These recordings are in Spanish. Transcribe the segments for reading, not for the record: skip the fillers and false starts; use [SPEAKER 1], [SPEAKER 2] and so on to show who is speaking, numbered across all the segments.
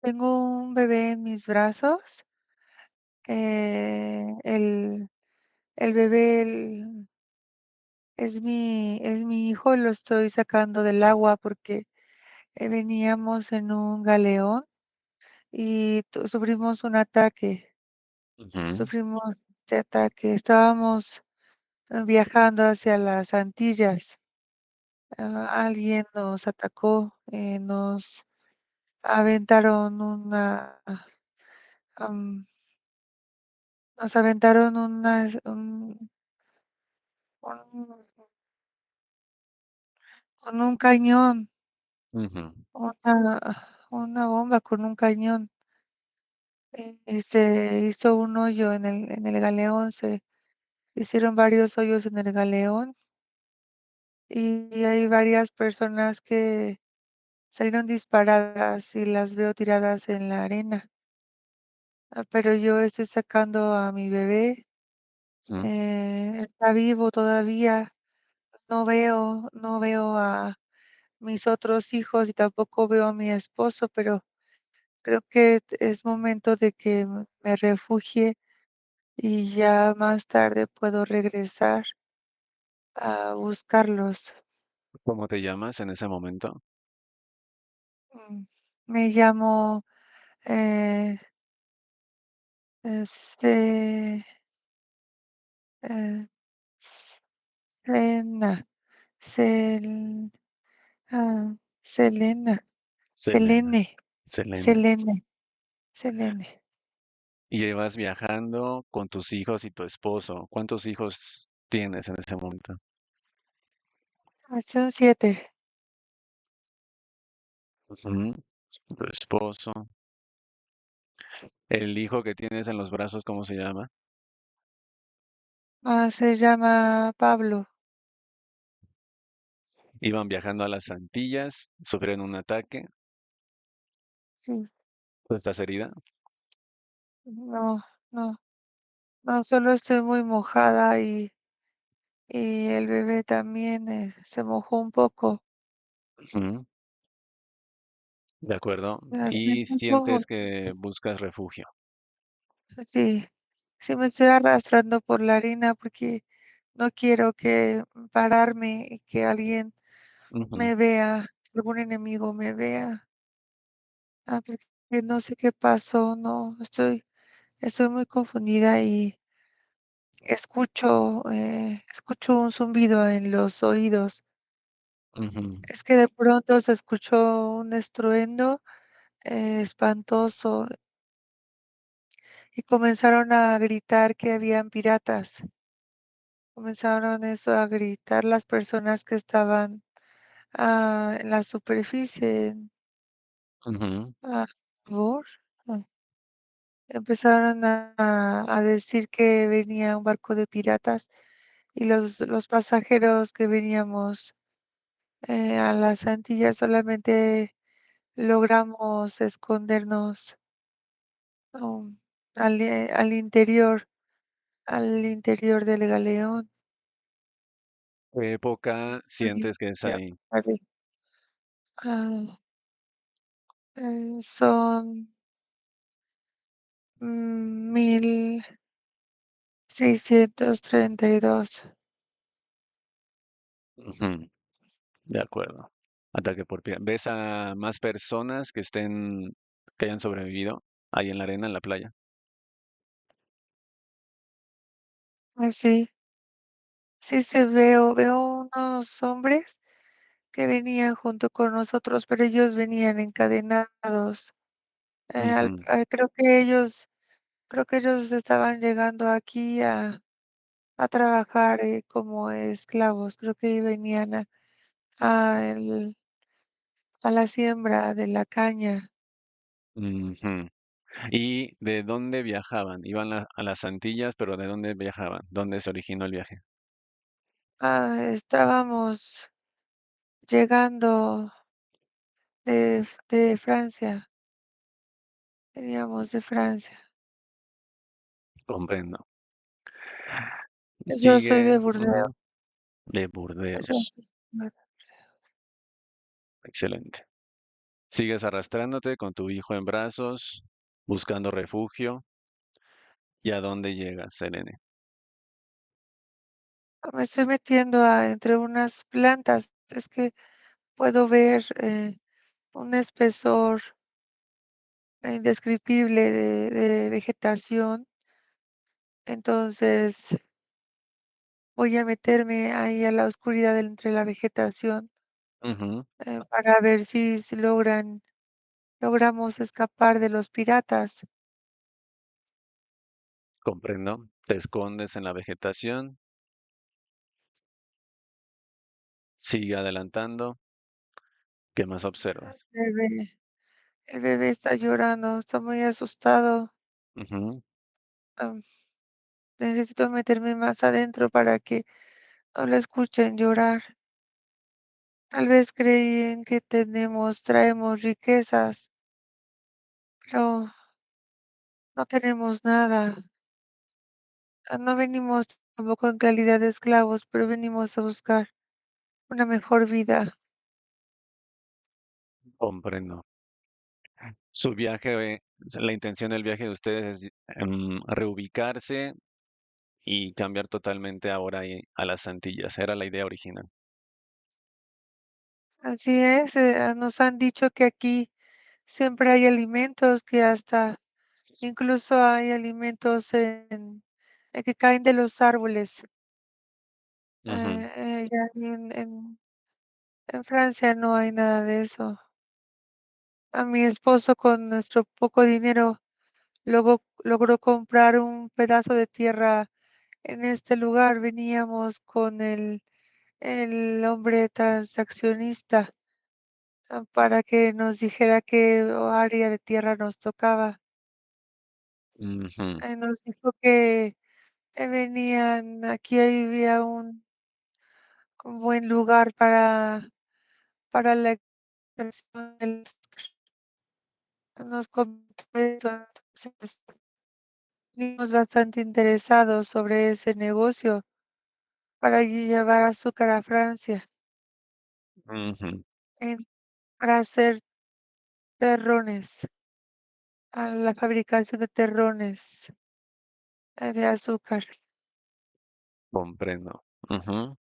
[SPEAKER 1] Tengo un bebé en mis brazos. El bebé es mi hijo, lo estoy sacando del agua porque, veníamos en un galeón y sufrimos un ataque.
[SPEAKER 2] Ujú,
[SPEAKER 1] Sufrimos este ataque. Estábamos, viajando hacia las Antillas. Alguien nos atacó, nos aventaron am, nos aventaron un con un cañón,
[SPEAKER 2] ujú,
[SPEAKER 1] una una bomba con un cañón. Se hizo un hoyo en el galeón, se hicieron varios hoyos en el galeón, y hay varias personas que salieron disparadas y las veo tiradas en la arena. Pero yo estoy sacando a mi bebé,
[SPEAKER 2] ujú.
[SPEAKER 1] está vivo todavía. No veo a mis otros hijos y tampoco veo a mi esposo, pero creo que es momento de que me refugie y ya más tarde puedo regresar a buscarlos.
[SPEAKER 2] ¿Cómo te llamas en ese momento?
[SPEAKER 1] Mm, Me llamo, eh, este, eh, Selena, Sel ah, Selena,
[SPEAKER 2] Selena.
[SPEAKER 1] Selene,
[SPEAKER 2] Selene.
[SPEAKER 1] Selene, Selene.
[SPEAKER 2] Y llevas viajando con tus hijos y tu esposo. ¿Cuántos hijos tienes en ese momento?
[SPEAKER 1] Son 7.
[SPEAKER 2] Ujú. Tu esposo. El hijo que tienes en los brazos, ¿cómo se llama?
[SPEAKER 1] Se llama Pablo.
[SPEAKER 2] Iban viajando a las Antillas, sufrieron un ataque.
[SPEAKER 1] Sí,
[SPEAKER 2] ¿Tú estás herida?
[SPEAKER 1] no, no, no, solo estoy muy mojada y el bebé también, se mojó un poco.
[SPEAKER 2] Ujú. De acuerdo.
[SPEAKER 1] Estoy
[SPEAKER 2] Y
[SPEAKER 1] un poco,
[SPEAKER 2] sientes que buscas refugio.
[SPEAKER 1] sí, sí me estoy arrastrando por la harina porque no quiero que pararme y que alguien
[SPEAKER 2] Ujú,
[SPEAKER 1] me vea, algún enemigo me vea. Porque no sé qué pasó, no, estoy muy confundida y escucho un zumbido en los oídos.
[SPEAKER 2] ujú,
[SPEAKER 1] Es que de pronto se escuchó un estruendo, espantoso, y comenzaron a gritar que habían piratas. Comenzaron eso a gritar las personas que estaban, en la superficie,
[SPEAKER 2] ujú.
[SPEAKER 1] a favor. Ah, Empezaron a decir que venía un barco de piratas y los pasajeros que veníamos, a las Antillas solamente logramos escondernos, um, al interior del galeón.
[SPEAKER 2] ¿Qué época
[SPEAKER 1] Ay,
[SPEAKER 2] sientes que es
[SPEAKER 1] ya,
[SPEAKER 2] ahí?
[SPEAKER 1] padre. Son, 1632.
[SPEAKER 2] Ujú. De acuerdo. Ataque por pie. ¿Ves a más personas que hayan sobrevivido ahí en la arena, en la playa?
[SPEAKER 1] Sí, sí veo unos hombres que venían junto con nosotros, pero ellos venían encadenados.
[SPEAKER 2] Ujú,
[SPEAKER 1] Creo que ellos estaban llegando aquí a trabajar, como esclavos. Creo que venían a el a la siembra de la caña.
[SPEAKER 2] ujú. ¿Y de dónde viajaban? Iban a las Antillas, pero ¿de dónde viajaban? ¿Dónde se originó el viaje?
[SPEAKER 1] Estábamos llegando de Francia, veníamos de Francia.
[SPEAKER 2] Comprendo.
[SPEAKER 1] Yo soy
[SPEAKER 2] Sigue,
[SPEAKER 1] de Burdeos.
[SPEAKER 2] ujú, de
[SPEAKER 1] Yo
[SPEAKER 2] Burdeos. Excelente. Sigues arrastrándote con tu hijo en brazos, buscando refugio. ¿Y a dónde llegas, Selene?
[SPEAKER 1] Me estoy metiendo entre unas plantas. Es que puedo ver un espesor indescriptible de vegetación. Entonces voy a meterme ahí a la oscuridad entre la vegetación
[SPEAKER 2] Ujú,
[SPEAKER 1] para ver si logramos escapar de los piratas.
[SPEAKER 2] comprendo. Te escondes en la vegetación, sigue adelantando. ¿Qué más observas?
[SPEAKER 1] El bebé está llorando, está muy asustado.
[SPEAKER 2] Ujú,
[SPEAKER 1] Am, Necesito meterme más adentro para que no lo escuchen llorar. Tal vez creen que traemos riquezas, pero no tenemos nada. No venimos tampoco en calidad de esclavos, pero venimos a buscar una mejor vida.
[SPEAKER 2] comprendo. Su viaje, la intención del viaje de ustedes es reubicarse y cambiar totalmente ahora a las Antillas. Era la idea original.
[SPEAKER 1] Así es, nos han dicho que aquí siempre hay alimentos, que hasta incluso hay alimentos que caen de los árboles.
[SPEAKER 2] Ujú,
[SPEAKER 1] Ya en Francia no hay nada de eso. A mi esposo con nuestro poco dinero logró comprar un pedazo de tierra en este lugar. Veníamos con el hombre transaccionista para que nos dijera qué área de tierra nos tocaba.
[SPEAKER 2] ujú,
[SPEAKER 1] Nos dijo que aquí había un buen lugar para la extracción del azúcar. Nos comentó eso, entonces estuvimos bastante interesados sobre ese negocio para llevar azúcar a Francia,
[SPEAKER 2] ujú.
[SPEAKER 1] en para hacer terrones, a la fabricación de terrones, de azúcar.
[SPEAKER 2] Comprendo. Ujú.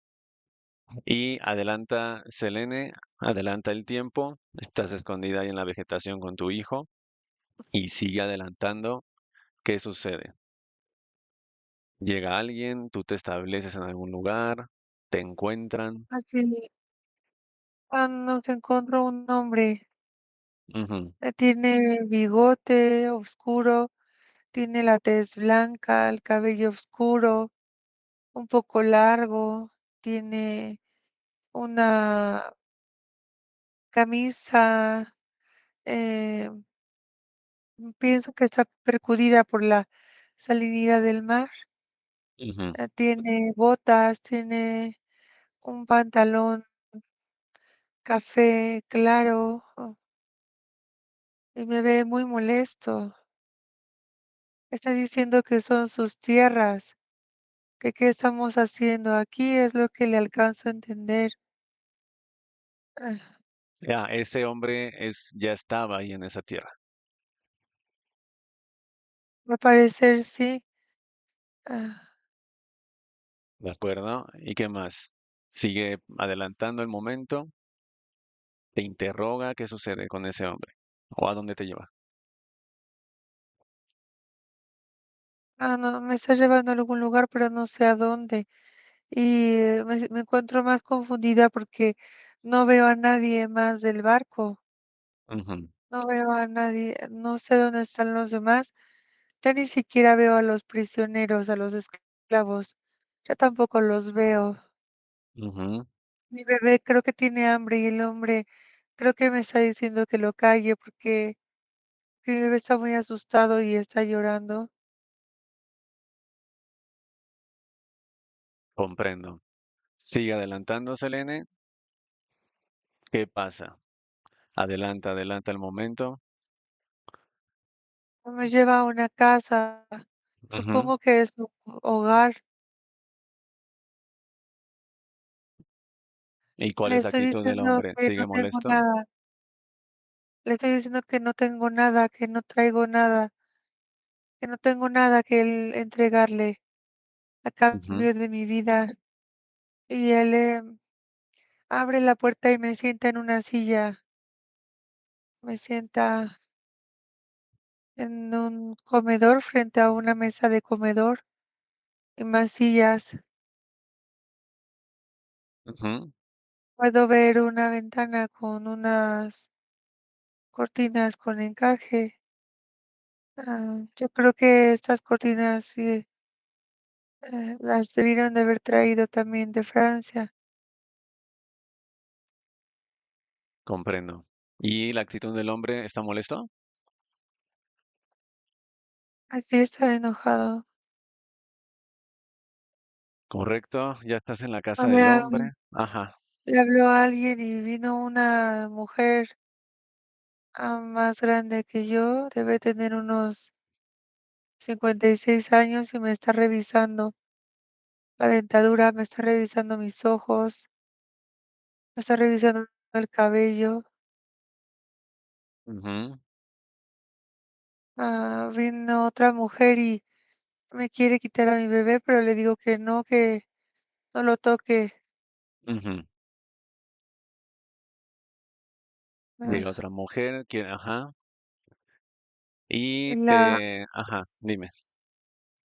[SPEAKER 2] Y adelanta, Selene, adelanta el tiempo. Estás escondida ahí en la vegetación con tu hijo y sigue adelantando. ¿Qué sucede? Llega alguien, tú te estableces en algún lugar, te encuentran.
[SPEAKER 1] Así, nos encontró un hombre,
[SPEAKER 2] Ujú,
[SPEAKER 1] tiene bigote oscuro, tiene la tez blanca, el cabello oscuro, un poco largo, tiene una camisa, eh, pienso que está percudida por la salinidad del mar.
[SPEAKER 2] ujú,
[SPEAKER 1] Tiene botas, tiene un pantalón café claro, y me ve muy molesto. Está diciendo que son sus tierras, que qué estamos haciendo aquí, es lo que le alcanzo a entender. Ah,
[SPEAKER 2] ya, ese hombre ya estaba ahí en esa tierra,
[SPEAKER 1] Al parecer sí. Ah,
[SPEAKER 2] ¿de acuerdo? ¿Y qué más? Sigue adelantando el momento, te interroga qué sucede con ese hombre o a dónde te lleva.
[SPEAKER 1] no, me está llevando a algún lugar, pero no sé a dónde. Y me encuentro más confundida porque no veo a nadie más del barco.
[SPEAKER 2] Ujú,
[SPEAKER 1] No veo a nadie, no sé dónde están los demás. Ya ni siquiera veo a los prisioneros, a los esclavos. Ya tampoco los veo.
[SPEAKER 2] ujú,
[SPEAKER 1] Mi bebé creo que tiene hambre y el hombre creo que me está diciendo que lo calle porque mi bebé está muy asustado y está llorando.
[SPEAKER 2] comprendo. Sigue adelantando, Selene. ¿Qué pasa? Adelanta, adelanta el momento.
[SPEAKER 1] Me lleva a una casa,
[SPEAKER 2] Ujú.
[SPEAKER 1] supongo que es su hogar.
[SPEAKER 2] ¿Y cuál
[SPEAKER 1] Le
[SPEAKER 2] es la
[SPEAKER 1] estoy
[SPEAKER 2] actitud del
[SPEAKER 1] diciendo
[SPEAKER 2] hombre?
[SPEAKER 1] que no
[SPEAKER 2] ¿Sigue
[SPEAKER 1] tengo
[SPEAKER 2] molesto?
[SPEAKER 1] nada. Le estoy diciendo que no tengo nada, que no traigo nada, que no tengo nada que el entregarle a
[SPEAKER 2] Ujú,
[SPEAKER 1] cambio de mi vida. Y él, abre la puerta y me sienta en una silla, me sienta en un comedor frente a una mesa de comedor y más sillas.
[SPEAKER 2] ujú,
[SPEAKER 1] Puedo ver una ventana con unas cortinas con encaje. Yo creo que estas cortinas sí, las debieron de haber traído también de Francia.
[SPEAKER 2] comprendo. ¿Y la actitud del hombre está molesto?
[SPEAKER 1] Así está enojado.
[SPEAKER 2] Correcto, ya estás en la casa del
[SPEAKER 1] Le,
[SPEAKER 2] hombre. Ajá,
[SPEAKER 1] le habló a alguien y vino una mujer más grande que yo, debe tener unos 56 años y me está revisando la dentadura, me está revisando mis ojos, me está revisando el cabello.
[SPEAKER 2] ujú,
[SPEAKER 1] Vino otra mujer y me quiere quitar a mi bebé, pero le digo que no lo toque.
[SPEAKER 2] ujú. Llega
[SPEAKER 1] Ah,
[SPEAKER 2] otra mujer, que, ajá, y
[SPEAKER 1] la,
[SPEAKER 2] ajá, dime,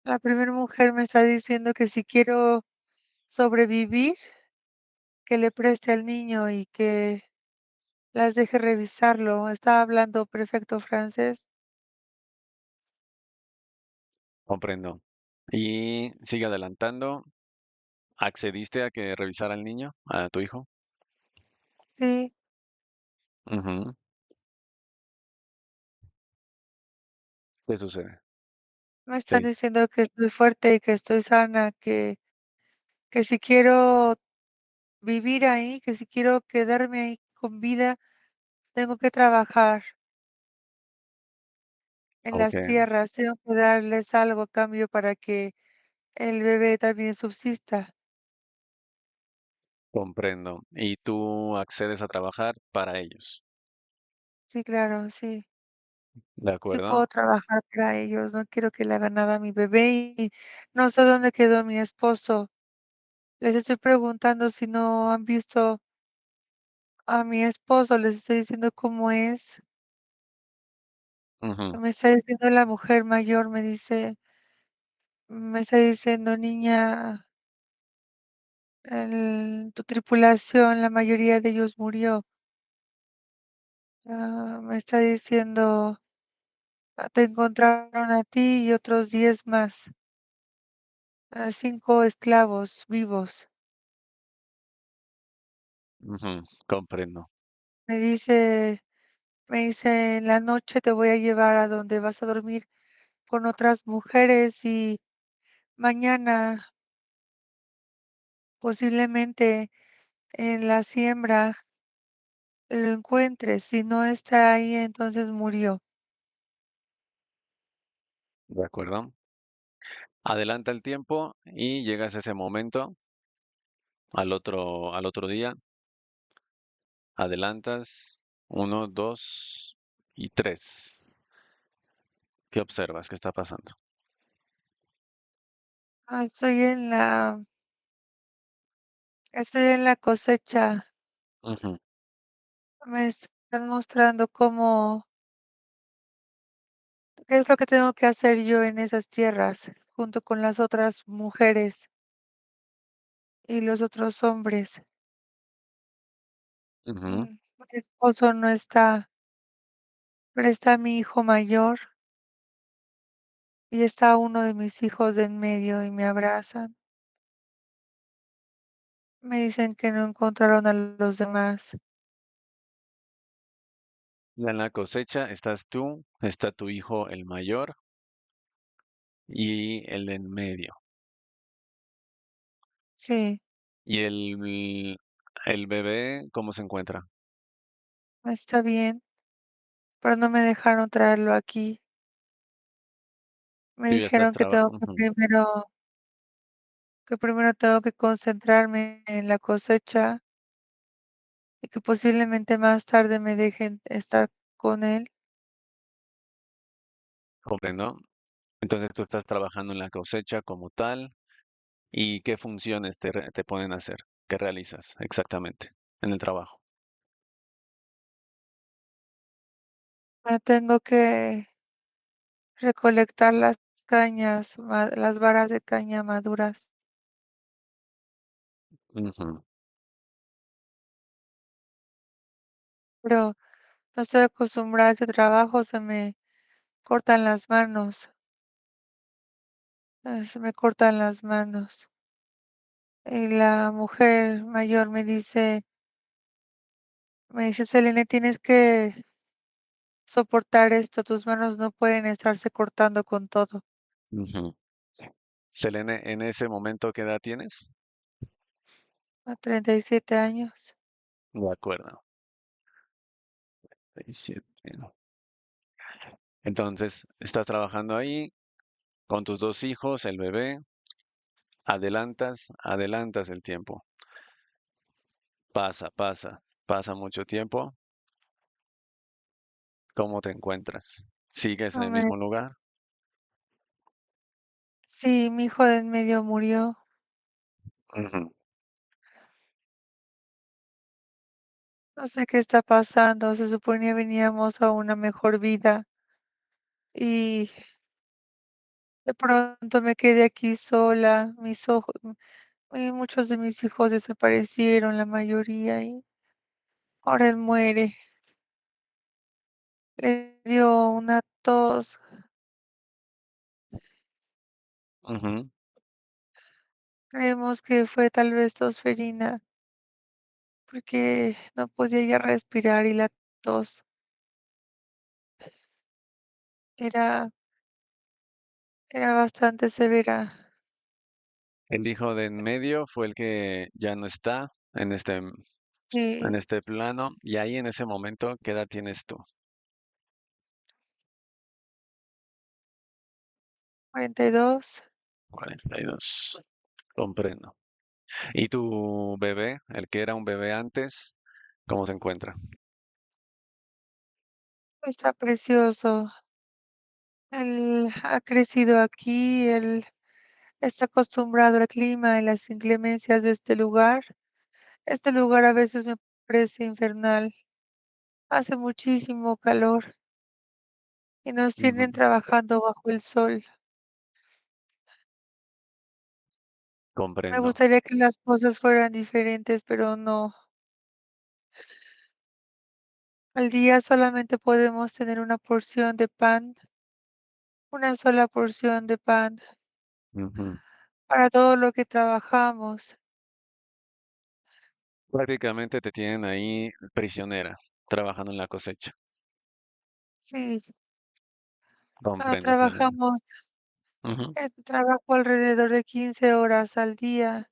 [SPEAKER 1] la primera mujer me está diciendo que si quiero sobrevivir, que le preste al niño y que las deje revisarlo. Estaba hablando perfecto francés.
[SPEAKER 2] comprendo. Y sigue adelantando. ¿Accediste a que revisara al niño, a tu hijo?
[SPEAKER 1] Sí,
[SPEAKER 2] Ujú. ¿Qué sucede?
[SPEAKER 1] me están
[SPEAKER 2] Sí,
[SPEAKER 1] diciendo que estoy fuerte y que estoy sana, que si quiero vivir ahí, que si quiero quedarme ahí con vida, tengo que trabajar en
[SPEAKER 2] ok,
[SPEAKER 1] las tierras, tengo que darles algo a cambio para que el bebé también subsista.
[SPEAKER 2] comprendo. Y tú accedes a trabajar para ellos,
[SPEAKER 1] Sí, claro, sí.
[SPEAKER 2] ¿de
[SPEAKER 1] Sí puedo
[SPEAKER 2] acuerdo?
[SPEAKER 1] trabajar para ellos, no quiero que le hagan nada a mi bebé y no sé dónde quedó mi esposo. Les estoy preguntando si no han visto a mi esposo, les estoy diciendo cómo es.
[SPEAKER 2] Ujú,
[SPEAKER 1] Me está diciendo la mujer mayor, me está diciendo: "Niña, tu tripulación, la mayoría de ellos murió". Me está diciendo: Te encontraron a ti y otros 10 más, 5 esclavos vivos".
[SPEAKER 2] ujú, comprendo.
[SPEAKER 1] Me dice me dice: "En la noche te voy a llevar a donde vas a dormir con otras mujeres y mañana, posiblemente en la siembra, lo encuentres. Si no está ahí, entonces murió".
[SPEAKER 2] ¿De acuerdo? Adelanta el tiempo y llegas a ese momento, al otro día, adelantas uno, dos y tres. ¿Qué observas? ¿Qué está pasando?
[SPEAKER 1] Estoy en la cosecha.
[SPEAKER 2] Ujú,
[SPEAKER 1] Me están mostrando qué es lo que tengo que hacer yo en esas tierras, junto con las otras mujeres y los otros hombres.
[SPEAKER 2] ujú,
[SPEAKER 1] Mi esposo no está, pero está mi hijo mayor y está uno de mis hijos de en medio y me abrazan. Me dicen que no encontraron a los demás.
[SPEAKER 2] y en la cosecha estás tú, está tu hijo el mayor y el de en medio.
[SPEAKER 1] Sí,
[SPEAKER 2] ¿Y el bebé cómo se encuentra?
[SPEAKER 1] está bien, pero no me dejaron traerlo aquí. Me
[SPEAKER 2] Tú ya estás
[SPEAKER 1] dijeron que primero tengo que concentrarme en la cosecha y que posiblemente más tarde me dejen estar con él.
[SPEAKER 2] Comprendo. Entonces tú estás trabajando en la cosecha como tal y qué funciones te ponen a hacer, qué realizas exactamente en el trabajo.
[SPEAKER 1] Tengo que recolectar las cañas, las varas de caña maduras,
[SPEAKER 2] Ujú,
[SPEAKER 1] pero no estoy acostumbrada a ese trabajo, se me cortan las manos, se me cortan las manos. Y la mujer mayor me dice, Selene, tienes que soportar esto, tus manos no pueden estarse cortando con todo.
[SPEAKER 2] ujú. Selene, en ese momento, ¿qué edad tienes?
[SPEAKER 1] A 37 años.
[SPEAKER 2] De acuerdo. 27. Entonces, estás trabajando ahí con tus dos hijos, el bebé, adelantas el tiempo. Pasa mucho tiempo. ¿Cómo te encuentras? ¿Sigues en
[SPEAKER 1] No
[SPEAKER 2] el
[SPEAKER 1] me,
[SPEAKER 2] mismo lugar?
[SPEAKER 1] sí, mi hijo de en medio murió.
[SPEAKER 2] Ujú,
[SPEAKER 1] No sé qué está pasando. Se suponía veníamos a una mejor vida y de pronto me quedé aquí sola. Muchos de mis hijos desaparecieron, la mayoría, y ahora él muere. Le dio una tos.
[SPEAKER 2] ujú.
[SPEAKER 1] Creemos que fue tal vez tosferina porque no podía ya respirar y la tos era, era bastante severa.
[SPEAKER 2] El hijo de en medio fue el que ya no está en
[SPEAKER 1] Sí,
[SPEAKER 2] este plano. Y ahí en ese momento, ¿qué edad tienes tú?
[SPEAKER 1] 42.
[SPEAKER 2] 42. Comprendo. ¿Y tu bebé, el que era un bebé antes, cómo se encuentra?
[SPEAKER 1] Está precioso. Él ha crecido aquí, él está acostumbrado al clima y las inclemencias de este lugar. Este lugar a veces me parece infernal. Hace muchísimo calor y nos tienen
[SPEAKER 2] Ujú,
[SPEAKER 1] trabajando bajo el sol. Me
[SPEAKER 2] comprendo.
[SPEAKER 1] gustaría que las cosas fueran diferentes, pero no. Al día solamente podemos tener una porción de pan, una sola porción de pan
[SPEAKER 2] Ujú.
[SPEAKER 1] para todo lo que trabajamos.
[SPEAKER 2] Prácticamente te tienen ahí prisionera, trabajando en la cosecha.
[SPEAKER 1] Sí,
[SPEAKER 2] Comprendo, Selena.
[SPEAKER 1] trabajamos,
[SPEAKER 2] Ujú,
[SPEAKER 1] trabajo alrededor de 15 horas al día.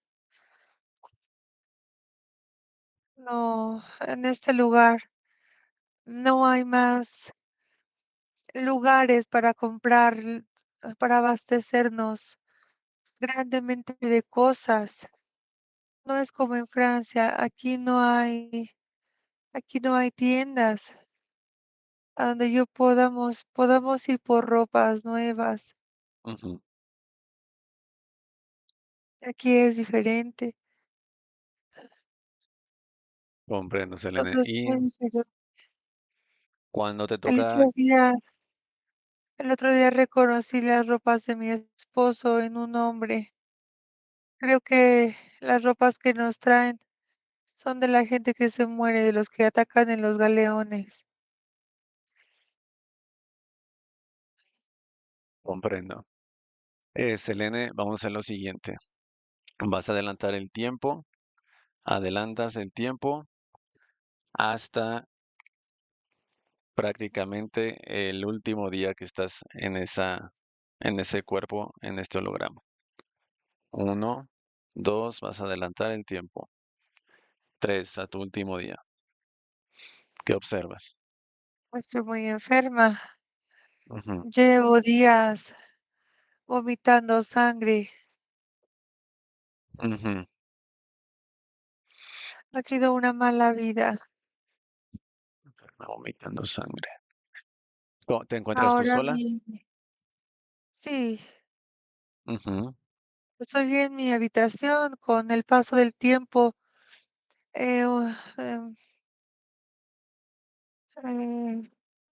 [SPEAKER 1] No, en este lugar no hay más lugares para comprar, para abastecernos grandemente de cosas. No es como en Francia, aquí no hay tiendas a donde podamos ir por ropas nuevas.
[SPEAKER 2] ujú.
[SPEAKER 1] Aquí es diferente.
[SPEAKER 2] Comprendo, Selene.
[SPEAKER 1] Todo es
[SPEAKER 2] Y
[SPEAKER 1] muy diferente.
[SPEAKER 2] cuando te
[SPEAKER 1] El
[SPEAKER 2] toca,
[SPEAKER 1] otro día, el otro día reconocí las ropas de mi esposo en un hombre. Creo que las ropas que nos traen son de la gente que se muere, de los que atacan en los galeones.
[SPEAKER 2] comprendo. Selene, vamos a hacer lo siguiente. Vas a adelantar el tiempo, adelantas el tiempo hasta prácticamente el último día que estás en ese cuerpo, en este holograma. Uno, dos, vas a adelantar el tiempo. Tres, a tu último día. ¿Qué observas?
[SPEAKER 1] Estoy muy enferma.
[SPEAKER 2] Ujú,
[SPEAKER 1] Llevo días vomitando sangre.
[SPEAKER 2] ujú.
[SPEAKER 1] Ha sido una mala vida.
[SPEAKER 2] Vomitando sangre. ¿Te encuentras tú
[SPEAKER 1] Ahora
[SPEAKER 2] sola?
[SPEAKER 1] mi sí,
[SPEAKER 2] Ujú,
[SPEAKER 1] estoy en mi habitación. Con el paso del tiempo, eh, u em,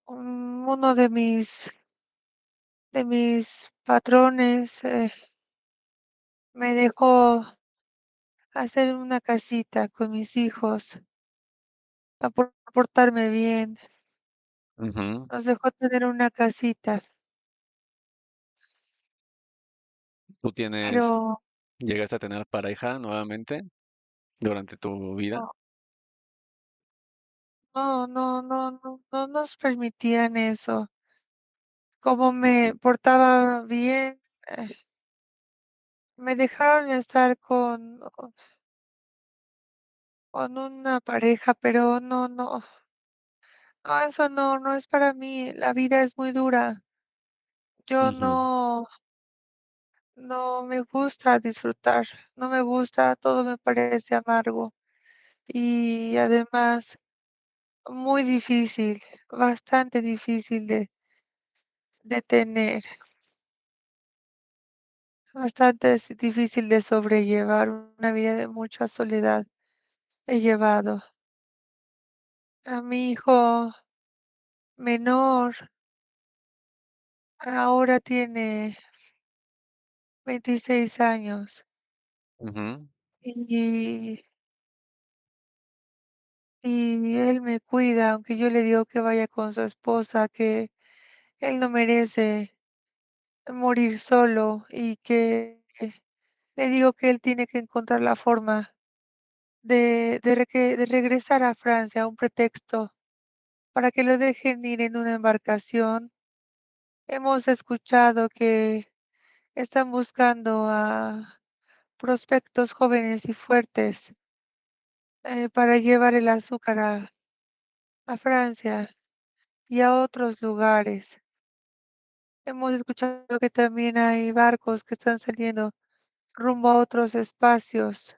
[SPEAKER 1] uno de mis patrones, me dejó hacer una casita con mis hijos, portarme bien.
[SPEAKER 2] ujú.
[SPEAKER 1] Nos dejó tener una casita,
[SPEAKER 2] ¿Tú tienes,
[SPEAKER 1] pero
[SPEAKER 2] llegaste a tener pareja nuevamente durante tu vida?
[SPEAKER 1] no, no nos permitían eso. Como me portaba bien, me dejaron estar con una pareja, pero no, eso no es para mí. La vida es muy dura. Yo
[SPEAKER 2] Ujú,
[SPEAKER 1] no me gusta disfrutar, no me gusta, todo me parece amargo y además muy difícil, bastante difícil de tener, bastante difícil de sobrellevar, una vida de mucha soledad he llevado. A mi hijo menor ahora tiene 26 años
[SPEAKER 2] ujú.
[SPEAKER 1] y y él me cuida, aunque yo le digo que vaya con su esposa, que él no merece morir solo y que le digo que él tiene que encontrar la forma de regresar a Francia, un pretexto para que lo dejen ir en una embarcación. Hemos escuchado que están buscando a prospectos jóvenes y fuertes, para llevar el azúcar a Francia y a otros lugares. Hemos escuchado que también hay barcos que están saliendo rumbo a otros espacios,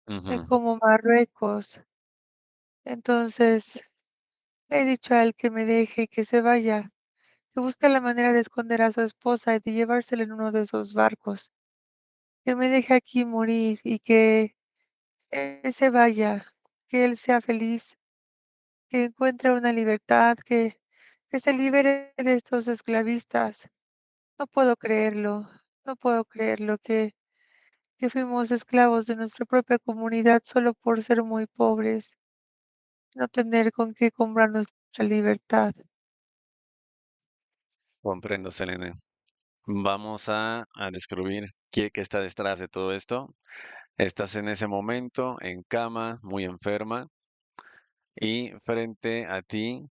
[SPEAKER 2] Ujú,
[SPEAKER 1] como Marruecos. Entonces, le he dicho a él que me deje, que se vaya, que busque la manera de esconder a su esposa y de llevársela en uno de esos barcos, que me deje aquí morir y que él se vaya, que él sea feliz, que encuentre una libertad, que se libere de estos esclavistas. No puedo creerlo, no puedo creerlo que fuimos esclavos de nuestra propia comunidad solo por ser muy pobres, no tener con qué comprar nuestra libertad.
[SPEAKER 2] comprendo, Selene. Vamos a descubrir qué está detrás de todo esto. Estás en ese momento en cama, muy enferma, y frente a ti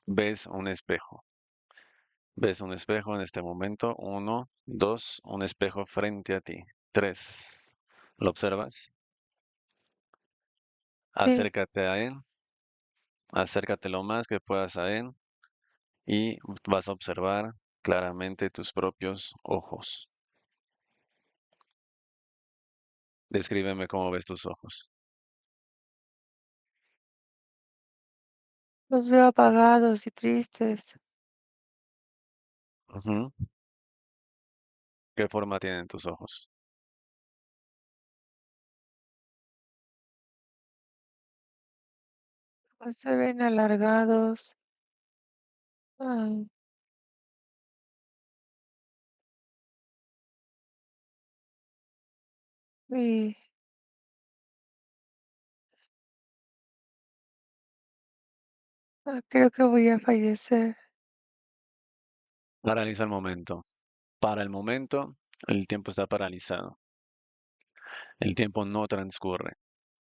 [SPEAKER 2] ves un espejo. Ves un espejo en este momento. Uno, dos, un espejo frente a ti. Tres. ¿Lo observas?
[SPEAKER 1] Sí,
[SPEAKER 2] Acércate a él. Acércate lo más que puedas a él y vas a observar claramente tus propios ojos. Descríbeme cómo ves tus ojos.
[SPEAKER 1] los veo apagados y tristes.
[SPEAKER 2] Ujú. ¿Qué forma tienen tus ojos?
[SPEAKER 1] Se ven alargados. Ay, y creo que voy a fallecer.
[SPEAKER 2] Paraliza el momento. Para el momento, el tiempo está paralizado. El tiempo no transcurre,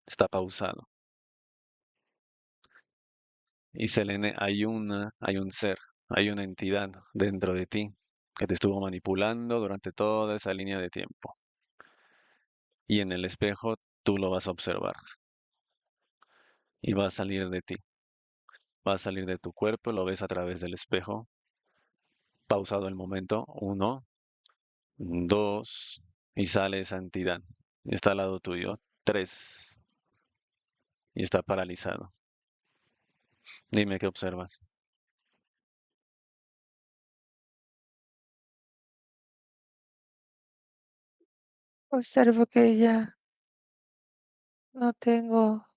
[SPEAKER 2] está pausado. Y Selene, hay un ser, hay una entidad dentro de ti que te estuvo manipulando durante toda esa línea de tiempo. Y en el espejo tú lo vas a observar y va a salir de ti, va a salir de tu cuerpo, lo ves a través del espejo. Pausado el momento, uno, dos, y sale esa entidad. Está al lado tuyo, tres, y está paralizado. Dime qué observas.
[SPEAKER 1] Observo que ya no tengo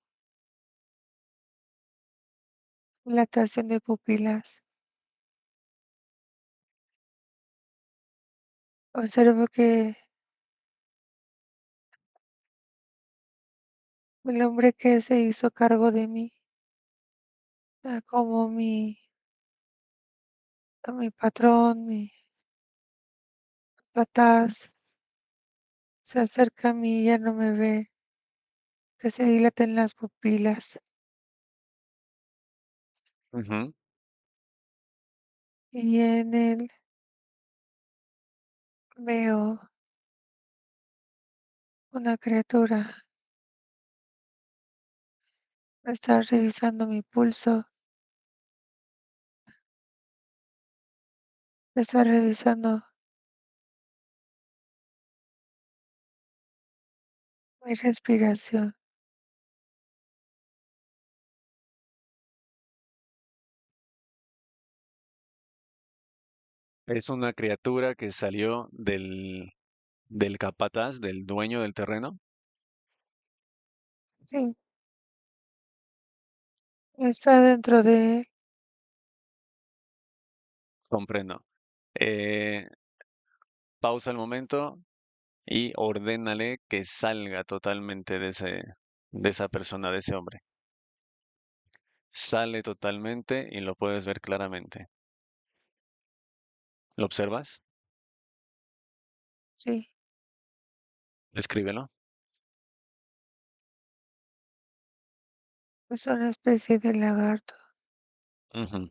[SPEAKER 1] dilatación de pupilas. Observo que el hombre que se hizo cargo de mí, como mi patrón, mi capataz, se acerca a mí y ya no me ve, que se dilaten las pupilas.
[SPEAKER 2] Ujú.
[SPEAKER 1] Y en él veo una criatura. Está revisando mi pulso, está revisando mi respiración.
[SPEAKER 2] Es una criatura que salió del capataz, del dueño del terreno.
[SPEAKER 1] Sí, está dentro de él.
[SPEAKER 2] Comprendo. Eh, Pausa el momento y ordénale que salga totalmente de esa persona, de ese hombre. Sale totalmente y lo puedes ver claramente. ¿Lo observas?
[SPEAKER 1] Sí,
[SPEAKER 2] Escríbelo.
[SPEAKER 1] es una especie de lagarto.
[SPEAKER 2] Ujú,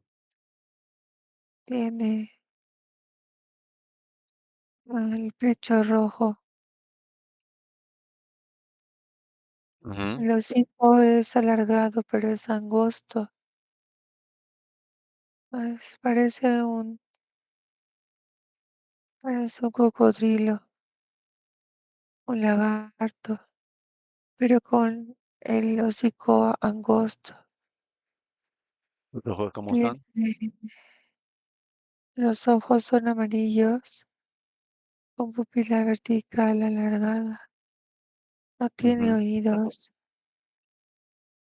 [SPEAKER 1] Tiene el pecho rojo.
[SPEAKER 2] ujú.
[SPEAKER 1] El hocico es alargado, pero es angosto. Parece un cocodrilo, un lagarto, pero con el hocico angosto.
[SPEAKER 2] ¿Los ojos cómo
[SPEAKER 1] Tiene,
[SPEAKER 2] están?
[SPEAKER 1] los ojos son amarillos, con pupila vertical alargada. No tiene
[SPEAKER 2] Ujú,
[SPEAKER 1] oídos.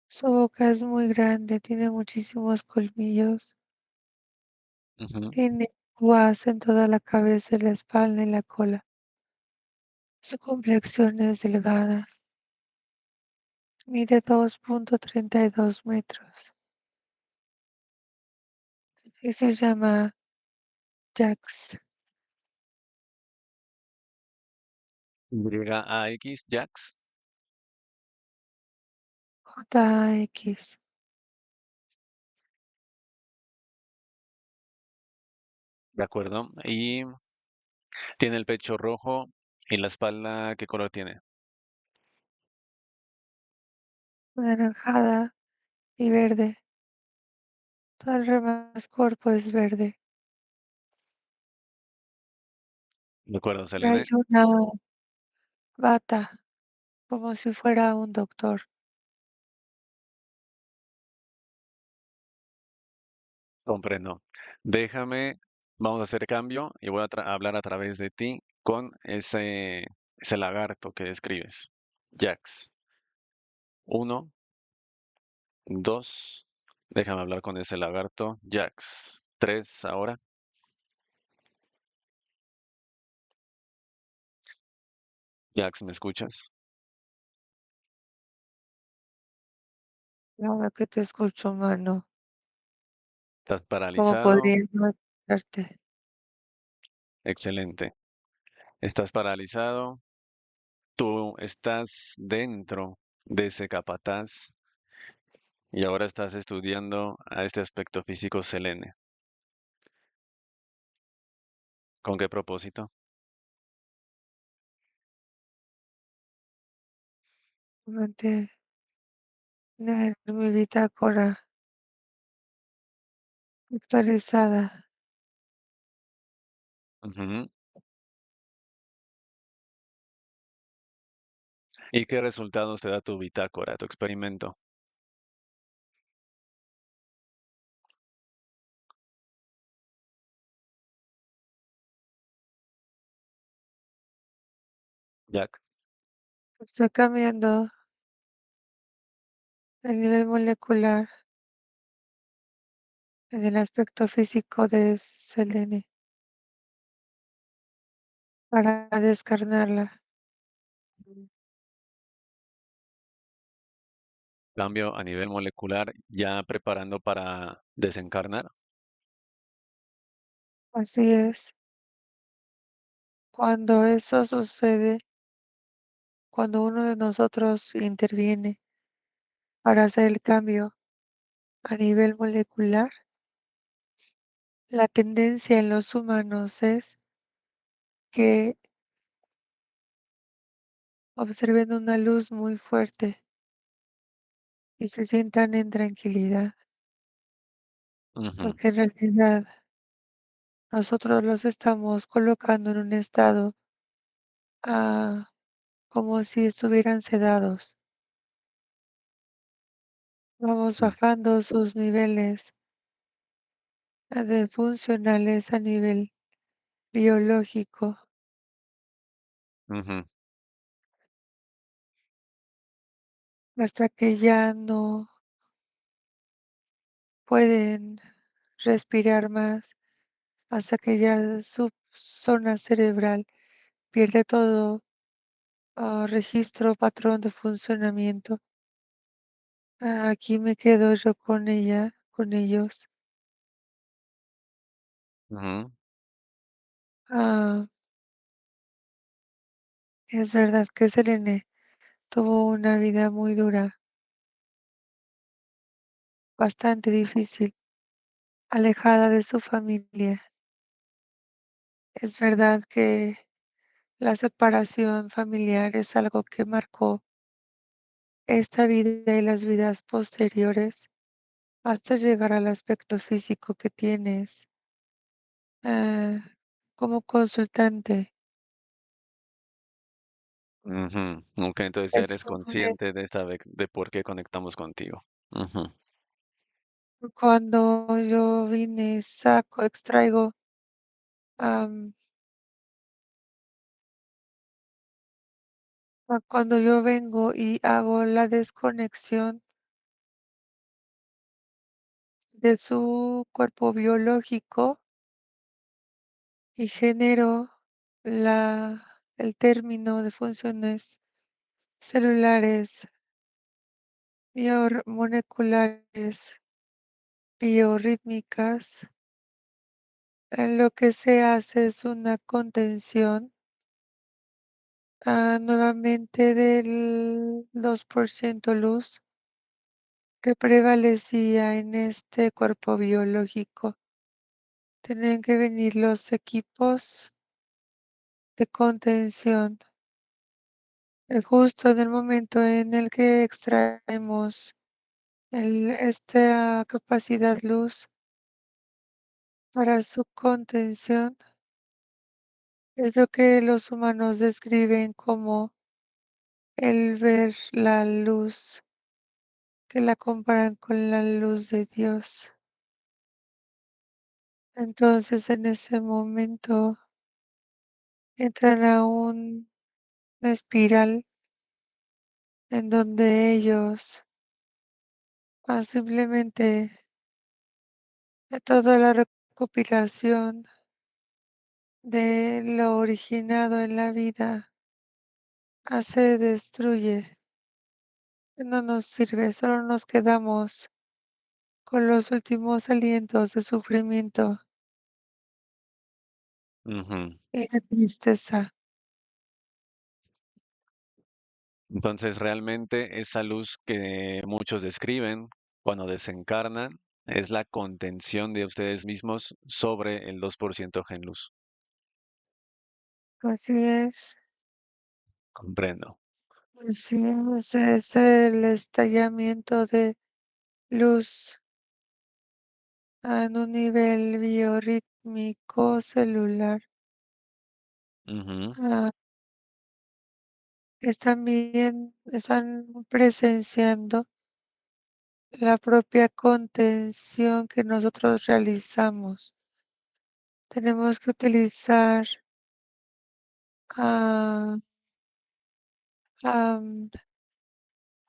[SPEAKER 1] Su boca es muy grande, tiene muchísimos colmillos.
[SPEAKER 2] ujú,
[SPEAKER 1] Tiene púas en toda la cabeza, la espalda y la cola. Su complexión es delgada. Mide 2,32 metros y se llama Jax.
[SPEAKER 2] YAX, Jax.
[SPEAKER 1] JX.
[SPEAKER 2] De acuerdo. Y tiene el pecho rojo y la espalda, ¿qué color tiene?
[SPEAKER 1] Anaranjada y verde. Todo el demás cuerpo es verde.
[SPEAKER 2] De acuerdo,
[SPEAKER 1] Trae
[SPEAKER 2] Selene.
[SPEAKER 1] una bata como si fuera un doctor.
[SPEAKER 2] Comprendo. Déjame, vamos a hacer cambio y voy a hablar a través de ti con ese lagarto que describes. Jax. Uno, dos. Déjame hablar con ese lagarto. Jax. Tres ahora. Jax, ¿me escuchas?
[SPEAKER 1] Ahora que te escucho, mano,
[SPEAKER 2] ¿Estás
[SPEAKER 1] ¿cómo
[SPEAKER 2] paralizado?
[SPEAKER 1] podría no escucharte?
[SPEAKER 2] Excelente. ¿Estás paralizado? Tú estás dentro de ese capataz y ahora estás estudiando a este aspecto físico Selene. ¿Con qué propósito?
[SPEAKER 1] Mantener mi bitácora actualizada.
[SPEAKER 2] Ujú. ¿Y qué resultados te da tu bitácora, tu experimento? Jack.
[SPEAKER 1] Estoy cambiando el nivel molecular en el aspecto físico de Selene para descarnarla.
[SPEAKER 2] Cambio a nivel molecular, ya preparando para desencarnar.
[SPEAKER 1] Así es. Cuando eso sucede, cuando uno de nosotros interviene para hacer el cambio a nivel molecular, la tendencia en los humanos es que observen una luz muy fuerte y se sientan en tranquilidad,
[SPEAKER 2] Ujú,
[SPEAKER 1] porque en realidad nosotros los estamos colocando en un estado como si estuvieran sedados. Vamos
[SPEAKER 2] mm,
[SPEAKER 1] bajando sus niveles de funcionales a nivel biológico
[SPEAKER 2] ujú,
[SPEAKER 1] hasta que ya no pueden respirar más, hasta que ya su zona cerebral pierde todo registro, patrón de funcionamiento. Aquí me quedo yo con ella, con ellos.
[SPEAKER 2] ujú,
[SPEAKER 1] Ah, es verdad que Selene tuvo una vida muy dura, bastante difícil, alejada de su familia. Es verdad que la separación familiar es algo que marcó esta vida y las vidas posteriores hasta llegar al aspecto físico que tienes ah, como consultante.
[SPEAKER 2] ujú. Ok, entonces ya eres
[SPEAKER 1] Eso fue
[SPEAKER 2] consciente de de por qué conectamos contigo. Ujú,
[SPEAKER 1] cuando yo vine, saco, extraigo, am, cuando yo vengo y hago la desconexión de su cuerpo biológico y genero el término de funciones celulares, moleculares, biorrítmicas. Lo que se hace es una contención nuevamente del 2% luz que prevalecía en este cuerpo biológico. Tienen que venir los equipos de contención justo en el momento en el que extraemos esta capacidad luz para su contención. Es lo que los humanos describen como el ver la luz, que la comparan con la luz de Dios. Entonces, en ese momento entran a una espiral en donde ellos simplemente toda la recopilación de lo originado en la vida se destruye. No nos sirve, solo nos quedamos con los últimos alientos de sufrimiento
[SPEAKER 2] ujú.
[SPEAKER 1] y de tristeza.
[SPEAKER 2] Entonces, realmente esa luz que muchos describen cuando desencarnan es la contención de ustedes mismos sobre el 2% gen luz.
[SPEAKER 1] Así es,
[SPEAKER 2] Comprendo.
[SPEAKER 1] así es el estallamiento de luz en un nivel biorrítmico celular.
[SPEAKER 2] Ujú,
[SPEAKER 1] Ah, están presenciando la propia contención que nosotros realizamos. Tenemos que utilizar am,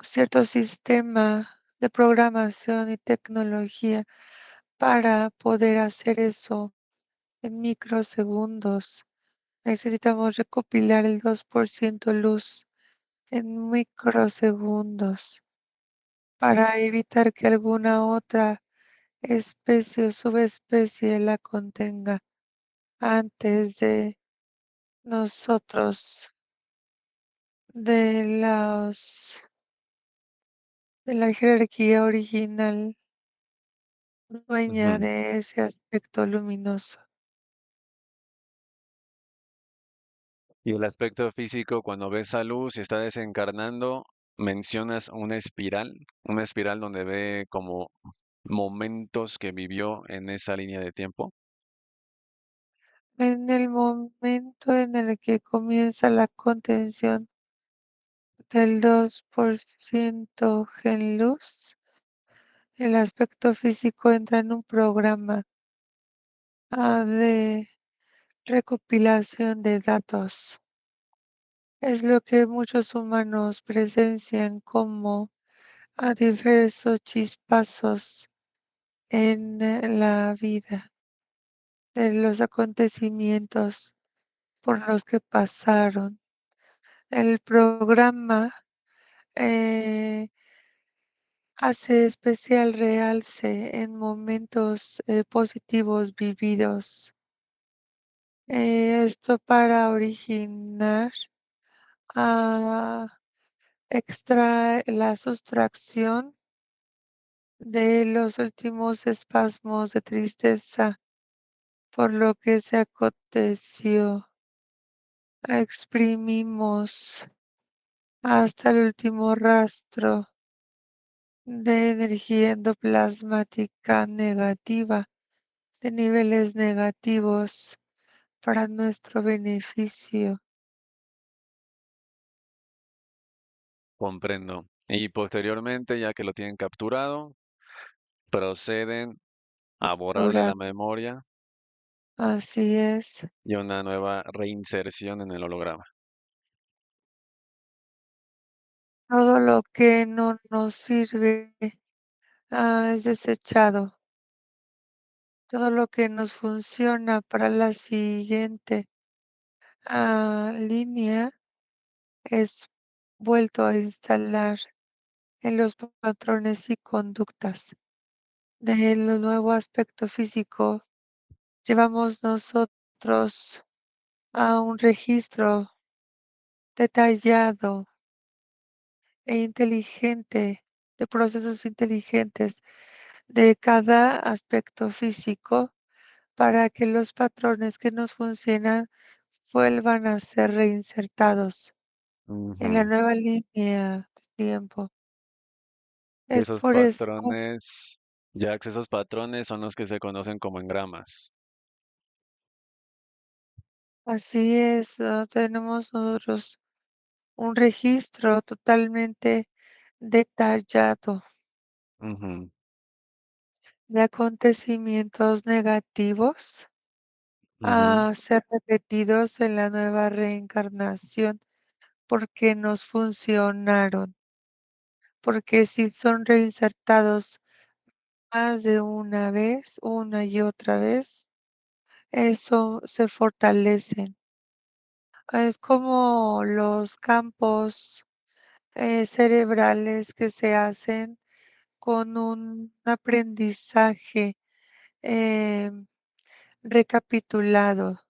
[SPEAKER 1] cierto sistema de programación y tecnología para poder hacer eso en microsegundos. Necesitamos recopilar el 2% luz en microsegundos para evitar que alguna otra especie o subespecie la contenga antes de nosotros, de los de la jerarquía original dueña
[SPEAKER 2] Ujú.
[SPEAKER 1] de ese aspecto luminoso.
[SPEAKER 2] Y el aspecto físico, cuando ves a luz y está desencarnando, mencionas una espiral donde ve como momentos que vivió en esa línea de tiempo.
[SPEAKER 1] En el momento en el que comienza la contención del 2% gen luz, el aspecto físico entra en un programa de recopilación de datos. Es lo que muchos humanos presencian como a diversos chispazos en la vida de los acontecimientos por los que pasaron. El programa eh, hace especial realce en momentos positivos vividos. Esto para originar a extrae la sustracción de los últimos espasmos de tristeza por lo que se aconteció. Exprimimos hasta el último rastro de energía endoplasmática negativa, de niveles negativos para nuestro beneficio.
[SPEAKER 2] Comprendo. Y posteriormente, ya que lo tienen capturado, proceden a borrarle
[SPEAKER 1] Captura.
[SPEAKER 2] la memoria
[SPEAKER 1] Así es.
[SPEAKER 2] y una nueva reinserción en el holograma.
[SPEAKER 1] Todo lo que no nos sirve es desechado. Todo lo que nos funciona para la siguiente línea es vuelto a instalar en los patrones y conductas del nuevo aspecto físico. Llevamos nosotros a un registro detallado e inteligente de procesos inteligentes de cada aspecto físico para que los patrones que nos funcionan vuelvan a ser reinsertados en la
[SPEAKER 2] Ujú.
[SPEAKER 1] nueva línea de tiempo.
[SPEAKER 2] Y
[SPEAKER 1] Es
[SPEAKER 2] esos
[SPEAKER 1] por eso,
[SPEAKER 2] patrones, ya que esos patrones son los que se conocen como engramas.
[SPEAKER 1] así es, tenemos nosotros un registro totalmente detallado
[SPEAKER 2] Ujú,
[SPEAKER 1] de acontecimientos negativos
[SPEAKER 2] ujú.
[SPEAKER 1] a ser repetidos en la nueva reencarnación porque nos funcionaron, porque si son reinsertados más de una vez, una y otra vez, eso se fortalecen. Es como los campos cerebrales que se hacen con un aprendizaje em, recapitulado.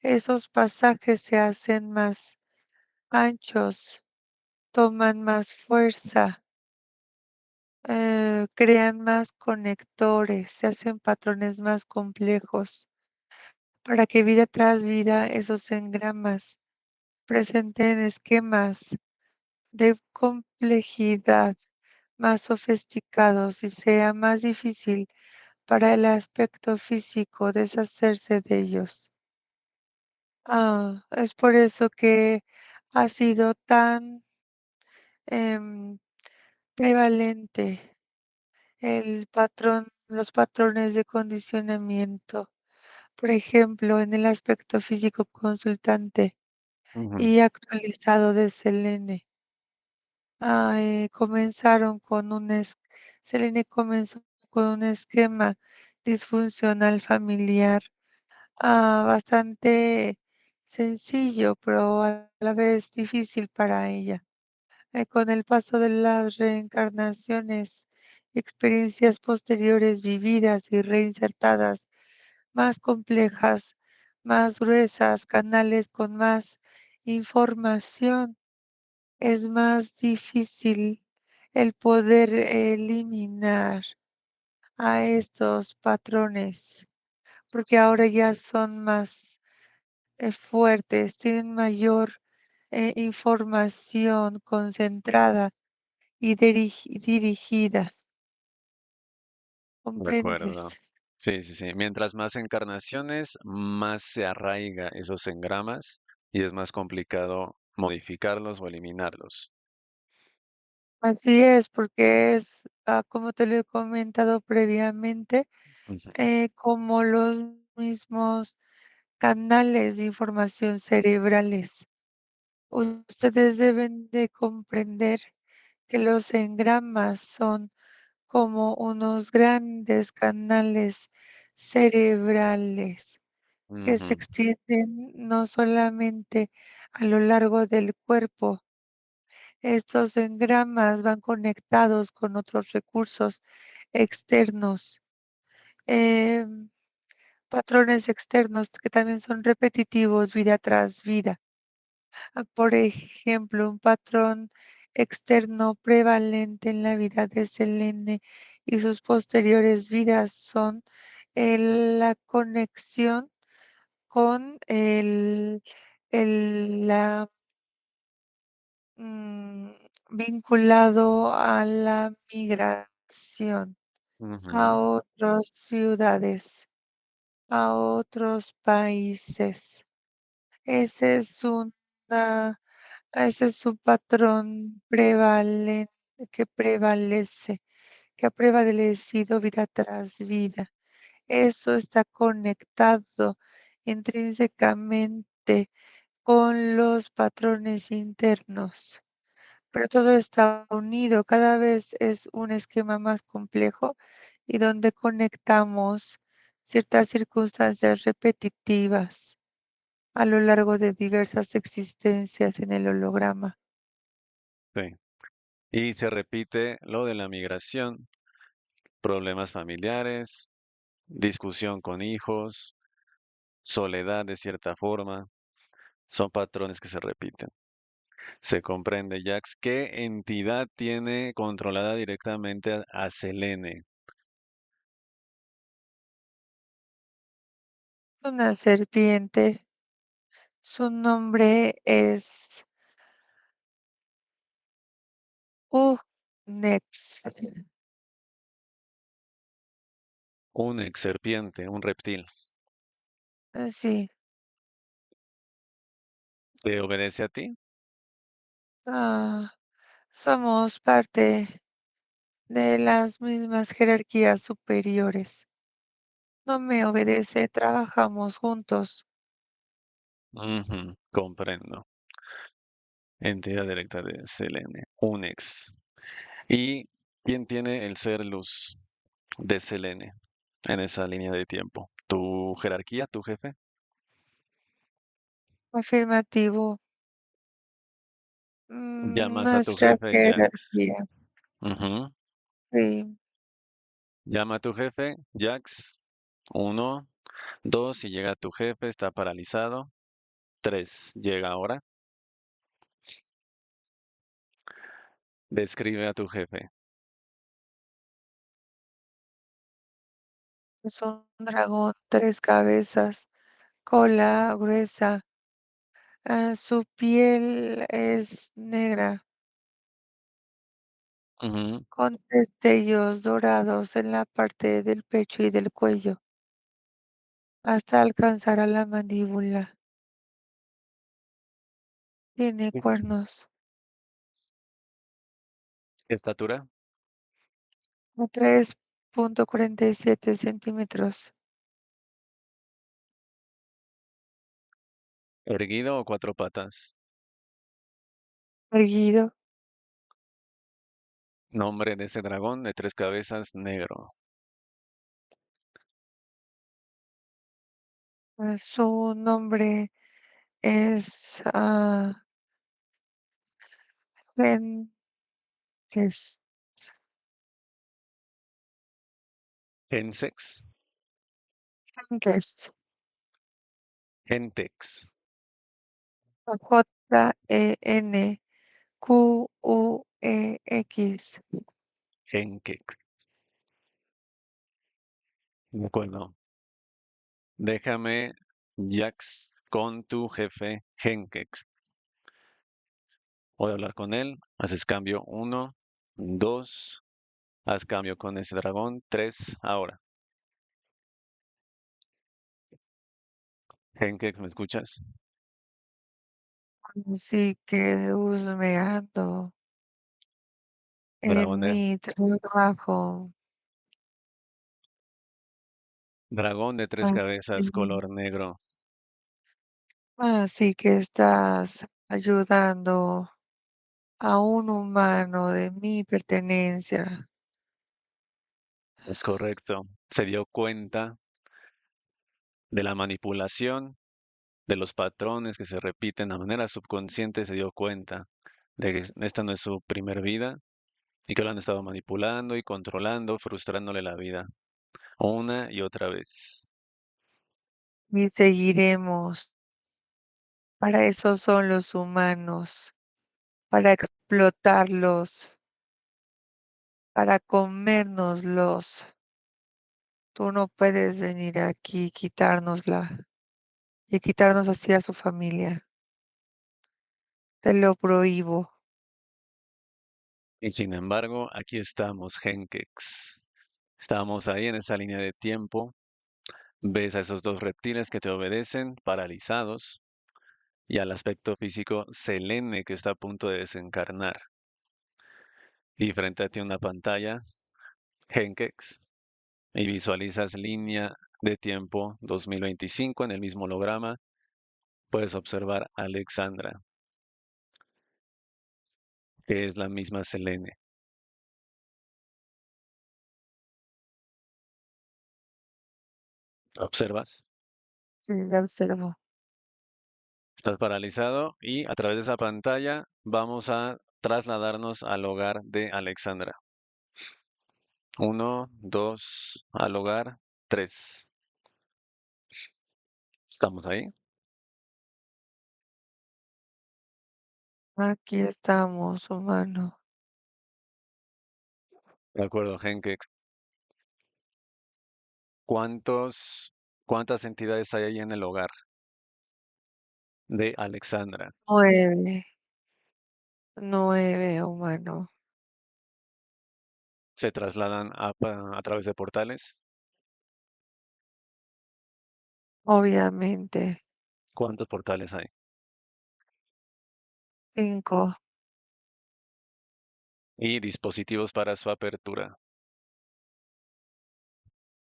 [SPEAKER 1] Esos pasajes se hacen más anchos, toman más fuerza, crean más conectores, se hacen patrones más complejos para que vida tras vida esos engramas presenten esquemas de complejidad más sofisticados y sea más difícil para el aspecto físico deshacerse de ellos. Es por eso que ha sido tan em, prevalente los patrones de condicionamiento. Por ejemplo, en el aspecto físico consultante,
[SPEAKER 2] Ujú,
[SPEAKER 1] y actualizado de Selene. Comenzaron con Selene comenzó con un esquema disfuncional familiar, bastante sencillo, pero a la vez difícil para ella. Con el paso de las reencarnaciones, experiencias posteriores vividas y reinsertadas, más complejas, más gruesas, canales con más información, es más difícil el poder eliminar a estos patrones, porque ahora ya son más fuertes, tienen mayor información concentrada y dirigida,
[SPEAKER 2] de acuerdo.
[SPEAKER 1] ¿comprendes?
[SPEAKER 2] Sí, sí, sí. Mientras más encarnaciones, más se arraiga esos engramas y es más complicado modificarlos o eliminarlos.
[SPEAKER 1] Así es, porque es, como te lo he comentado previamente,
[SPEAKER 2] Ujú,
[SPEAKER 1] como los mismos canales de información cerebrales. Ustedes deben de comprender que los engramas son como unos grandes canales cerebrales que se
[SPEAKER 2] ujú,
[SPEAKER 1] extienden no solamente a lo largo del cuerpo. Estos engramas van conectados con otros recursos externos, em, patrones externos que también son repetitivos vida tras vida. Por ejemplo, un patrón externo prevalente en la vida de Selene y sus posteriores vidas son la conexión con la mm, vinculado a la migración a
[SPEAKER 2] ujú,
[SPEAKER 1] otras ciudades, a otros países. Ese es una Ese es un patrón que prevalece, que ha prevalecido vida tras vida. Eso está conectado intrínsecamente con los patrones internos, pero todo está unido, cada vez es un esquema más complejo y donde conectamos ciertas circunstancias repetitivas a lo largo de diversas existencias en el holograma.
[SPEAKER 2] sí. Y se repite lo de la migración, problemas familiares, discusión con hijos, soledad de cierta forma, son patrones que se repiten. Se comprende, Jax, qué entidad tiene controlada directamente a Selene.
[SPEAKER 1] Una serpiente, su nombre es Unex.
[SPEAKER 2] Un ex serpiente, un reptil.
[SPEAKER 1] Sí,
[SPEAKER 2] ¿Te obedece a ti?
[SPEAKER 1] ah, somos parte de las mismas jerarquías superiores. No me obedece, trabajamos juntos.
[SPEAKER 2] Ujú, comprendo. Entidad directa de Selene, un ex. ¿Y quién tiene el ser luz de Selene en esa línea de tiempo? ¿Tu jerarquía, tu jefe?
[SPEAKER 1] Afirmativo,
[SPEAKER 2] Llamas a tu
[SPEAKER 1] nuestra
[SPEAKER 2] jefe, Jack.
[SPEAKER 1] jerarquía.
[SPEAKER 2] Ujú.
[SPEAKER 1] Sí,
[SPEAKER 2] Llama a tu jefe, Jax. Uno, dos, si llega tu jefe, está paralizado. Tres, llega ahora. Describe a tu jefe.
[SPEAKER 1] es un dragón, tres cabezas, cola gruesa. Su piel es negra
[SPEAKER 2] Ujú.
[SPEAKER 1] con destellos dorados en la parte del pecho y del cuello, hasta alcanzar a la mandíbula. Tiene
[SPEAKER 2] ¿Qué
[SPEAKER 1] cuernos,
[SPEAKER 2] estatura?
[SPEAKER 1] 3,47 centímetros.
[SPEAKER 2] ¿Erguido o cuatro patas?
[SPEAKER 1] erguido.
[SPEAKER 2] Nombre de ese dragón de tres cabezas negro.
[SPEAKER 1] Su nombre es Gentes,
[SPEAKER 2] Gensex.
[SPEAKER 1] Gentes,
[SPEAKER 2] Gentex.
[SPEAKER 1] Genquex.
[SPEAKER 2] Genkex. De acuerdo. Déjame, Jax, con tu jefe Genkex. Voy a hablar con él. Haces cambio uno, dos. Haz cambio con ese dragón. Tres. Ahora. Genkex, ¿me escuchas?
[SPEAKER 1] Así que husmeando en
[SPEAKER 2] Dragón de,
[SPEAKER 1] mi trabajo.
[SPEAKER 2] dragón de tres cabezas,
[SPEAKER 1] Así,
[SPEAKER 2] color negro.
[SPEAKER 1] así que estás ayudando a un humano de mi pertenencia.
[SPEAKER 2] Es correcto. Se dio cuenta de la manipulación, de los patrones que se repiten de manera subconsciente, se dio cuenta de que esta no es su primer vida y que lo han estado manipulando y controlando, frustrándole la vida una y otra vez.
[SPEAKER 1] Y seguiremos. Para eso son los humanos, para explotarlos, para comérnoslos. Tú no puedes venir aquí y quitárnosla y quitarnos así a su familia. Te lo prohíbo.
[SPEAKER 2] Y sin embargo, aquí estamos, Genkex. Estamos ahí en esa línea de tiempo. Ves a esos dos reptiles que te obedecen, paralizados, y al aspecto físico Selene que está a punto de desencarnar. Y frente a ti una pantalla, Genkex, y visualizas línea de tiempo 2025 en el mismo holograma. Puedes observar a Alexandra, que es la misma Selene. ¿Observas?
[SPEAKER 1] Sí, ya observo.
[SPEAKER 2] Estás paralizado y a través de esa pantalla vamos a trasladarnos al hogar de Alexandra. Uno, dos, al hogar, tres. ¿Estamos ahí?
[SPEAKER 1] Aquí estamos, humano.
[SPEAKER 2] De acuerdo, Henke. ¿Cuántas entidades hay ahí en el hogar de Alexandra?
[SPEAKER 1] 9, 9, humano.
[SPEAKER 2] ¿Se trasladan a través de portales?
[SPEAKER 1] Obviamente.
[SPEAKER 2] ¿Cuántos portales hay?
[SPEAKER 1] 5,
[SPEAKER 2] Y dispositivos para su apertura.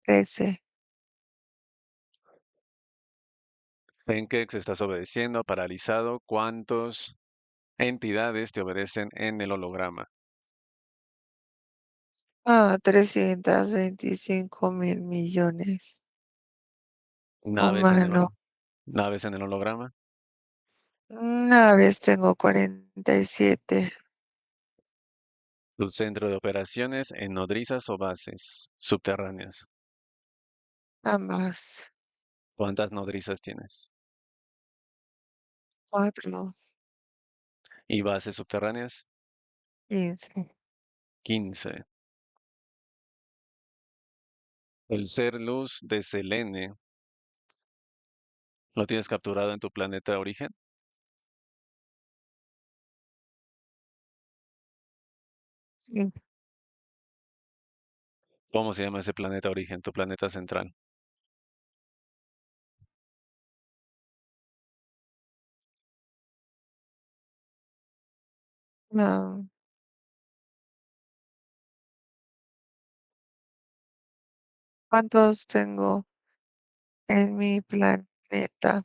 [SPEAKER 1] 13.
[SPEAKER 2] Henkex, estás obedeciendo, paralizado. ¿Cuántas entidades te obedecen en el holograma?
[SPEAKER 1] 325.000.000.000.
[SPEAKER 2] ¿Naves en
[SPEAKER 1] Humano.
[SPEAKER 2] naves en el holograma?
[SPEAKER 1] Una vez tengo 47.
[SPEAKER 2] ¿Tu centro de operaciones en nodrizas o bases subterráneas?
[SPEAKER 1] Ambas.
[SPEAKER 2] ¿Cuántas nodrizas tienes?
[SPEAKER 1] 4,
[SPEAKER 2] ¿Y bases subterráneas?
[SPEAKER 1] 15.
[SPEAKER 2] 15. El ser luz de Selene, ¿lo tienes capturado en tu planeta de origen?
[SPEAKER 1] Sí.
[SPEAKER 2] ¿Cómo se llama ese planeta de origen, tu planeta central?
[SPEAKER 1] Ah, ¿cuántos tengo en mi planeta?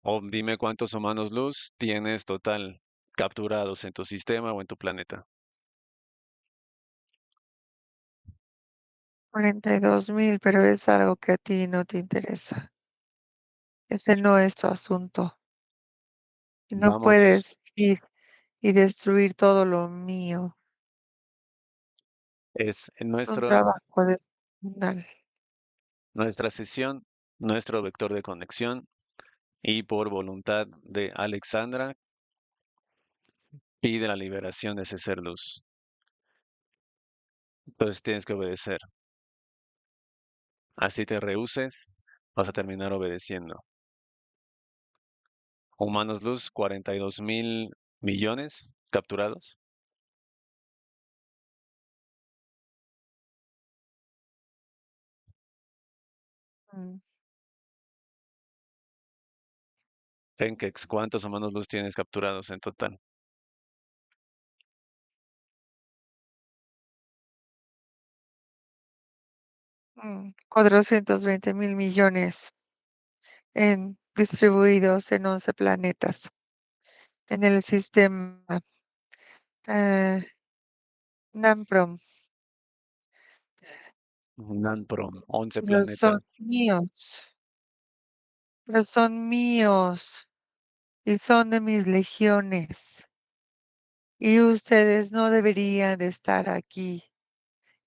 [SPEAKER 2] O dime cuántos humanos luz tienes total capturados en tu sistema o en tu planeta.
[SPEAKER 1] 42.000, pero es algo que a ti no te interesa. Ese no es tu asunto. Y no
[SPEAKER 2] Vamos,
[SPEAKER 1] puedes ir y destruir todo lo mío.
[SPEAKER 2] es
[SPEAKER 1] Un trabajo descomunal.
[SPEAKER 2] nuestra sesión, nuestro vector de conexión y por voluntad de Alexandra pide la liberación de ese ser luz. Entonces tienes que obedecer. Así te rehuses, vas a terminar obedeciendo. Humanos luz, 42.000 millones capturados.
[SPEAKER 1] Mm,
[SPEAKER 2] Penkex, ¿cuántos humanos luz tienes capturados en total?
[SPEAKER 1] 420.000 millones distribuidos en 11 planetas en el sistema eh, NAMPROM.
[SPEAKER 2] Nanprom, 11
[SPEAKER 1] Pero
[SPEAKER 2] planetas.
[SPEAKER 1] son míos y son de mis legiones. Y ustedes no deberían de estar aquí.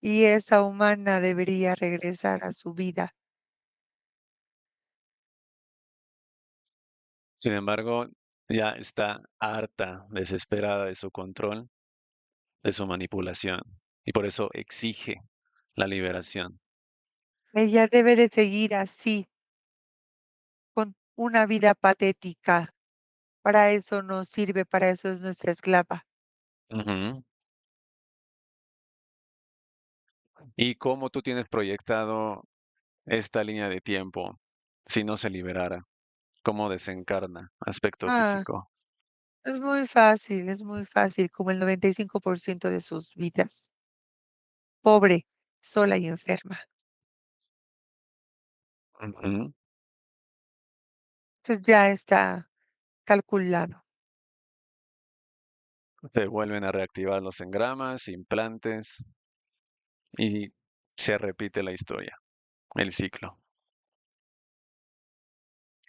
[SPEAKER 1] Y esa humana debería regresar a su vida.
[SPEAKER 2] Sin embargo, ya está harta, desesperada de su control, de su manipulación, y por eso exige la liberación.
[SPEAKER 1] Ella debe de seguir así, con una vida patética. Para eso nos sirve, para eso es nuestra esclava.
[SPEAKER 2] Ujú. ¿Y cómo tú tienes proyectado esta línea de tiempo si no se liberara? ¿Cómo desencarna aspecto
[SPEAKER 1] Ah,
[SPEAKER 2] físico?
[SPEAKER 1] es muy fácil, como el 95% de sus vidas. Pobre, sola y enferma.
[SPEAKER 2] Ujú.
[SPEAKER 1] Eso ya está calculado.
[SPEAKER 2] Se vuelven a reactivar los engramas, implantes, y se repite la historia, el ciclo.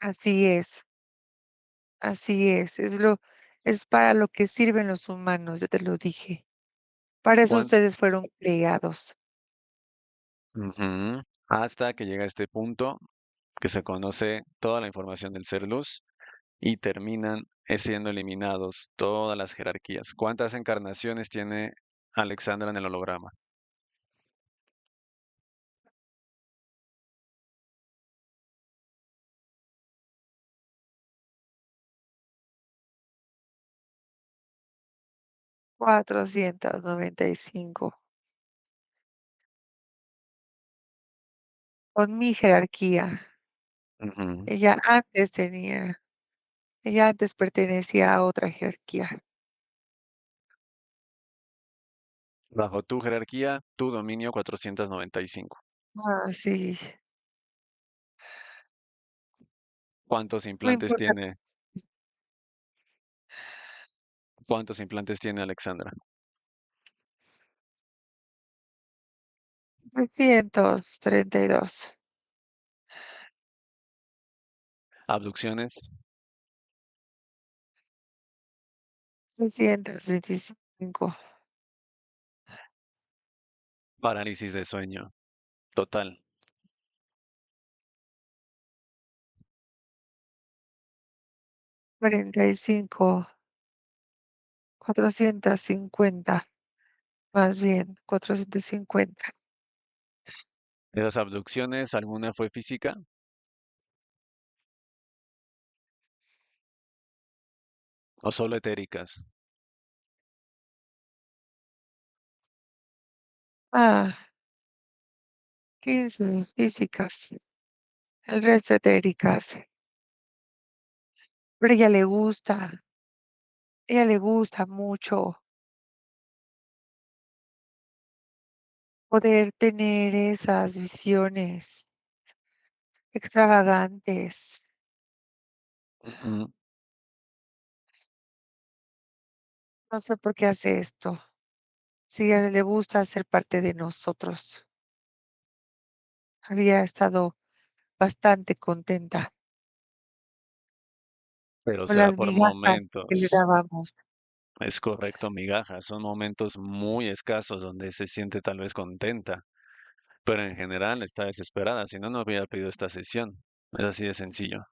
[SPEAKER 1] Así es, así es. Es para lo que sirven los humanos, ya te lo dije. Para eso
[SPEAKER 2] ¿Cuán-
[SPEAKER 1] ustedes fueron creados.
[SPEAKER 2] Ujú. Hasta que llega este punto que se conoce toda la información del ser luz y terminan siendo eliminados todas las jerarquías. ¿Cuántas encarnaciones tiene Alexandra en el holograma?
[SPEAKER 1] 495. Con mi jerarquía.
[SPEAKER 2] Ujú.
[SPEAKER 1] Ella antes tenía, ella antes pertenecía a otra jerarquía.
[SPEAKER 2] Bajo tu jerarquía, tu dominio 495.
[SPEAKER 1] Ah, sí.
[SPEAKER 2] ¿Cuántos
[SPEAKER 1] No
[SPEAKER 2] implantes
[SPEAKER 1] importa.
[SPEAKER 2] tiene? ¿Cuántos implantes tiene Alexandra?
[SPEAKER 1] 332.
[SPEAKER 2] Abducciones,
[SPEAKER 1] 325.
[SPEAKER 2] parálisis de sueño, total.
[SPEAKER 1] 45. 450. Más bien, 450.
[SPEAKER 2] ¿Esas abducciones, alguna fue física o solo etéricas?
[SPEAKER 1] Ah, 15 físicas. El resto etéricas. Pero ella le gusta mucho poder tener esas visiones extravagantes
[SPEAKER 2] Ujú.
[SPEAKER 1] No sé por qué hace esto. Si a él le gusta ser parte de nosotros. Había estado bastante contenta
[SPEAKER 2] Pero
[SPEAKER 1] con
[SPEAKER 2] será
[SPEAKER 1] las
[SPEAKER 2] por
[SPEAKER 1] migajas que le
[SPEAKER 2] momentos.
[SPEAKER 1] dábamos.
[SPEAKER 2] Es correcto, migajas. Son momentos muy escasos donde se siente tal vez contenta, pero en general está desesperada. Si no, no hubiera pedido esta sesión. Es así de sencillo.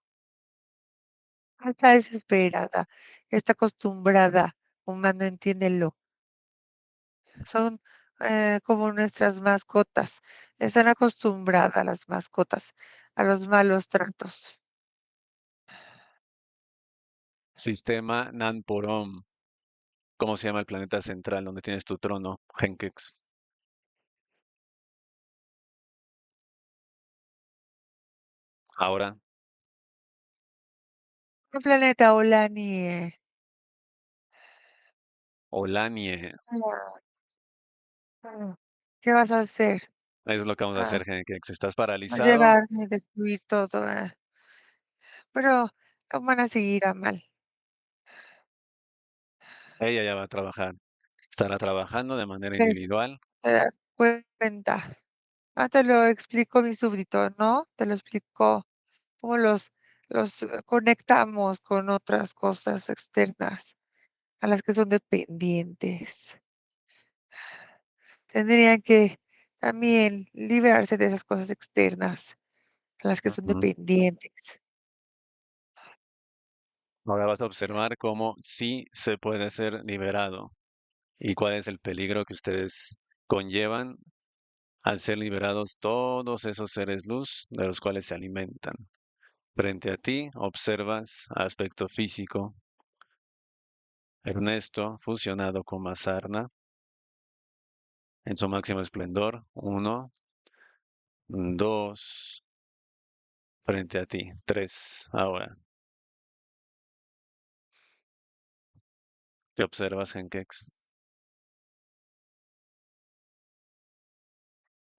[SPEAKER 1] Está desesperada, está acostumbrada, humano, entiéndelo. Son, como nuestras mascotas. Están acostumbradas las mascotas a los malos tratos.
[SPEAKER 2] Sistema Nanporom. ¿Cómo se llama el planeta central donde tienes tu trono, Henkex? Ahora,
[SPEAKER 1] El planeta Olanie.
[SPEAKER 2] Olanie.
[SPEAKER 1] ¿Qué vas a hacer?
[SPEAKER 2] Es lo que vamos a
[SPEAKER 1] Ah,
[SPEAKER 2] hacer, Henkex. Estás
[SPEAKER 1] a
[SPEAKER 2] paralizado.
[SPEAKER 1] llevarme, destruir todo, pero van a seguir a mal.
[SPEAKER 2] Ella ya va a trabajar. Estará trabajando de manera
[SPEAKER 1] Te
[SPEAKER 2] individual.
[SPEAKER 1] te das cuenta. Te lo explicó mi súbdito, ¿no? Te lo explicó cómo los conectamos con otras cosas externas a las que son dependientes. Tendrían que también liberarse de esas cosas externas a las que son
[SPEAKER 2] Ujú.
[SPEAKER 1] dependientes.
[SPEAKER 2] Ahora vas a observar cómo sí se puede ser liberado y cuál es el peligro que ustedes conllevan al ser liberados todos esos seres luz de los cuales se alimentan. Frente a ti observas aspecto físico, Ernesto fusionado con Mazarna en su máximo esplendor. Uno, dos, frente a ti. Tres, ahora. ¿Qué observas, Genkex?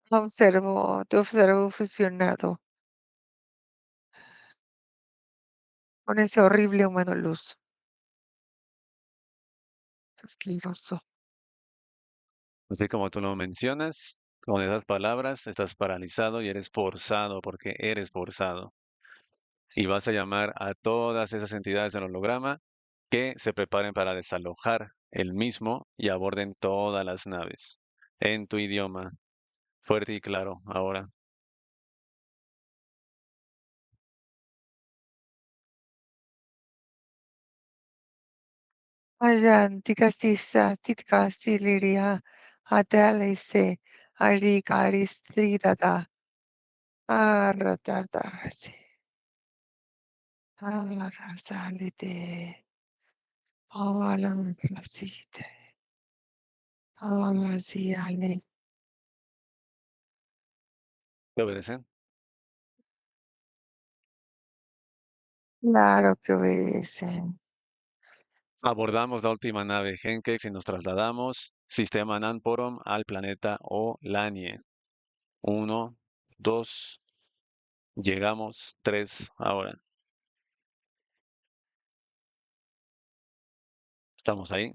[SPEAKER 1] Te observo fusionado con ese horrible humano luz, asqueroso.
[SPEAKER 2] Así como tú lo mencionas, con esas palabras estás paralizado y eres forzado porque eres forzado. Y vas a llamar a todas esas entidades del holograma que se preparen para desalojar el mismo y aborden todas las naves. En tu idioma, fuerte y claro, ahora.
[SPEAKER 1] Ayantikasisa titkasiliria atalise arikarisridada aratadasi arasalite avalambrasite avamasiale.
[SPEAKER 2] ¿Te obedecen?
[SPEAKER 1] Claro que obedecen.
[SPEAKER 2] Abordamos la última nave Genkex y nos trasladamos, sistema Nanporom, al planeta Olanie. Uno, dos, llegamos, tres, ahora. ¿Estamos ahí?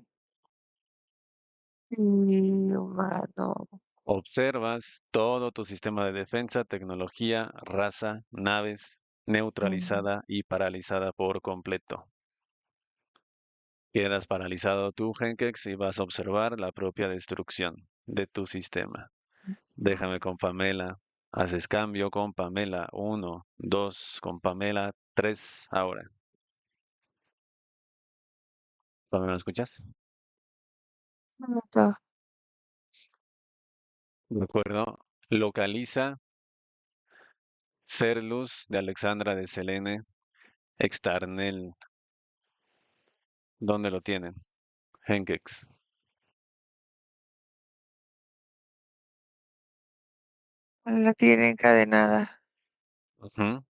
[SPEAKER 1] Sí, humano.
[SPEAKER 2] Observas todo tu sistema de defensa, tecnología, raza, naves,
[SPEAKER 1] Mm.
[SPEAKER 2] neutralizada y paralizada por completo. Quedas paralizado tú, Genkex, y vas a observar la propia destrucción de tu sistema. Déjame con Pamela. Haces cambio con Pamela. Uno, dos, con Pamela. Tres, ahora. Pamela, ¿me escuchas?
[SPEAKER 1] Mucho.
[SPEAKER 2] De acuerdo. Localiza Ser Luz de Alexandra de Selene, Extarnel. ¿Dónde lo tienen? Henkex.
[SPEAKER 1] La tiene encadenada.
[SPEAKER 2] Ujú.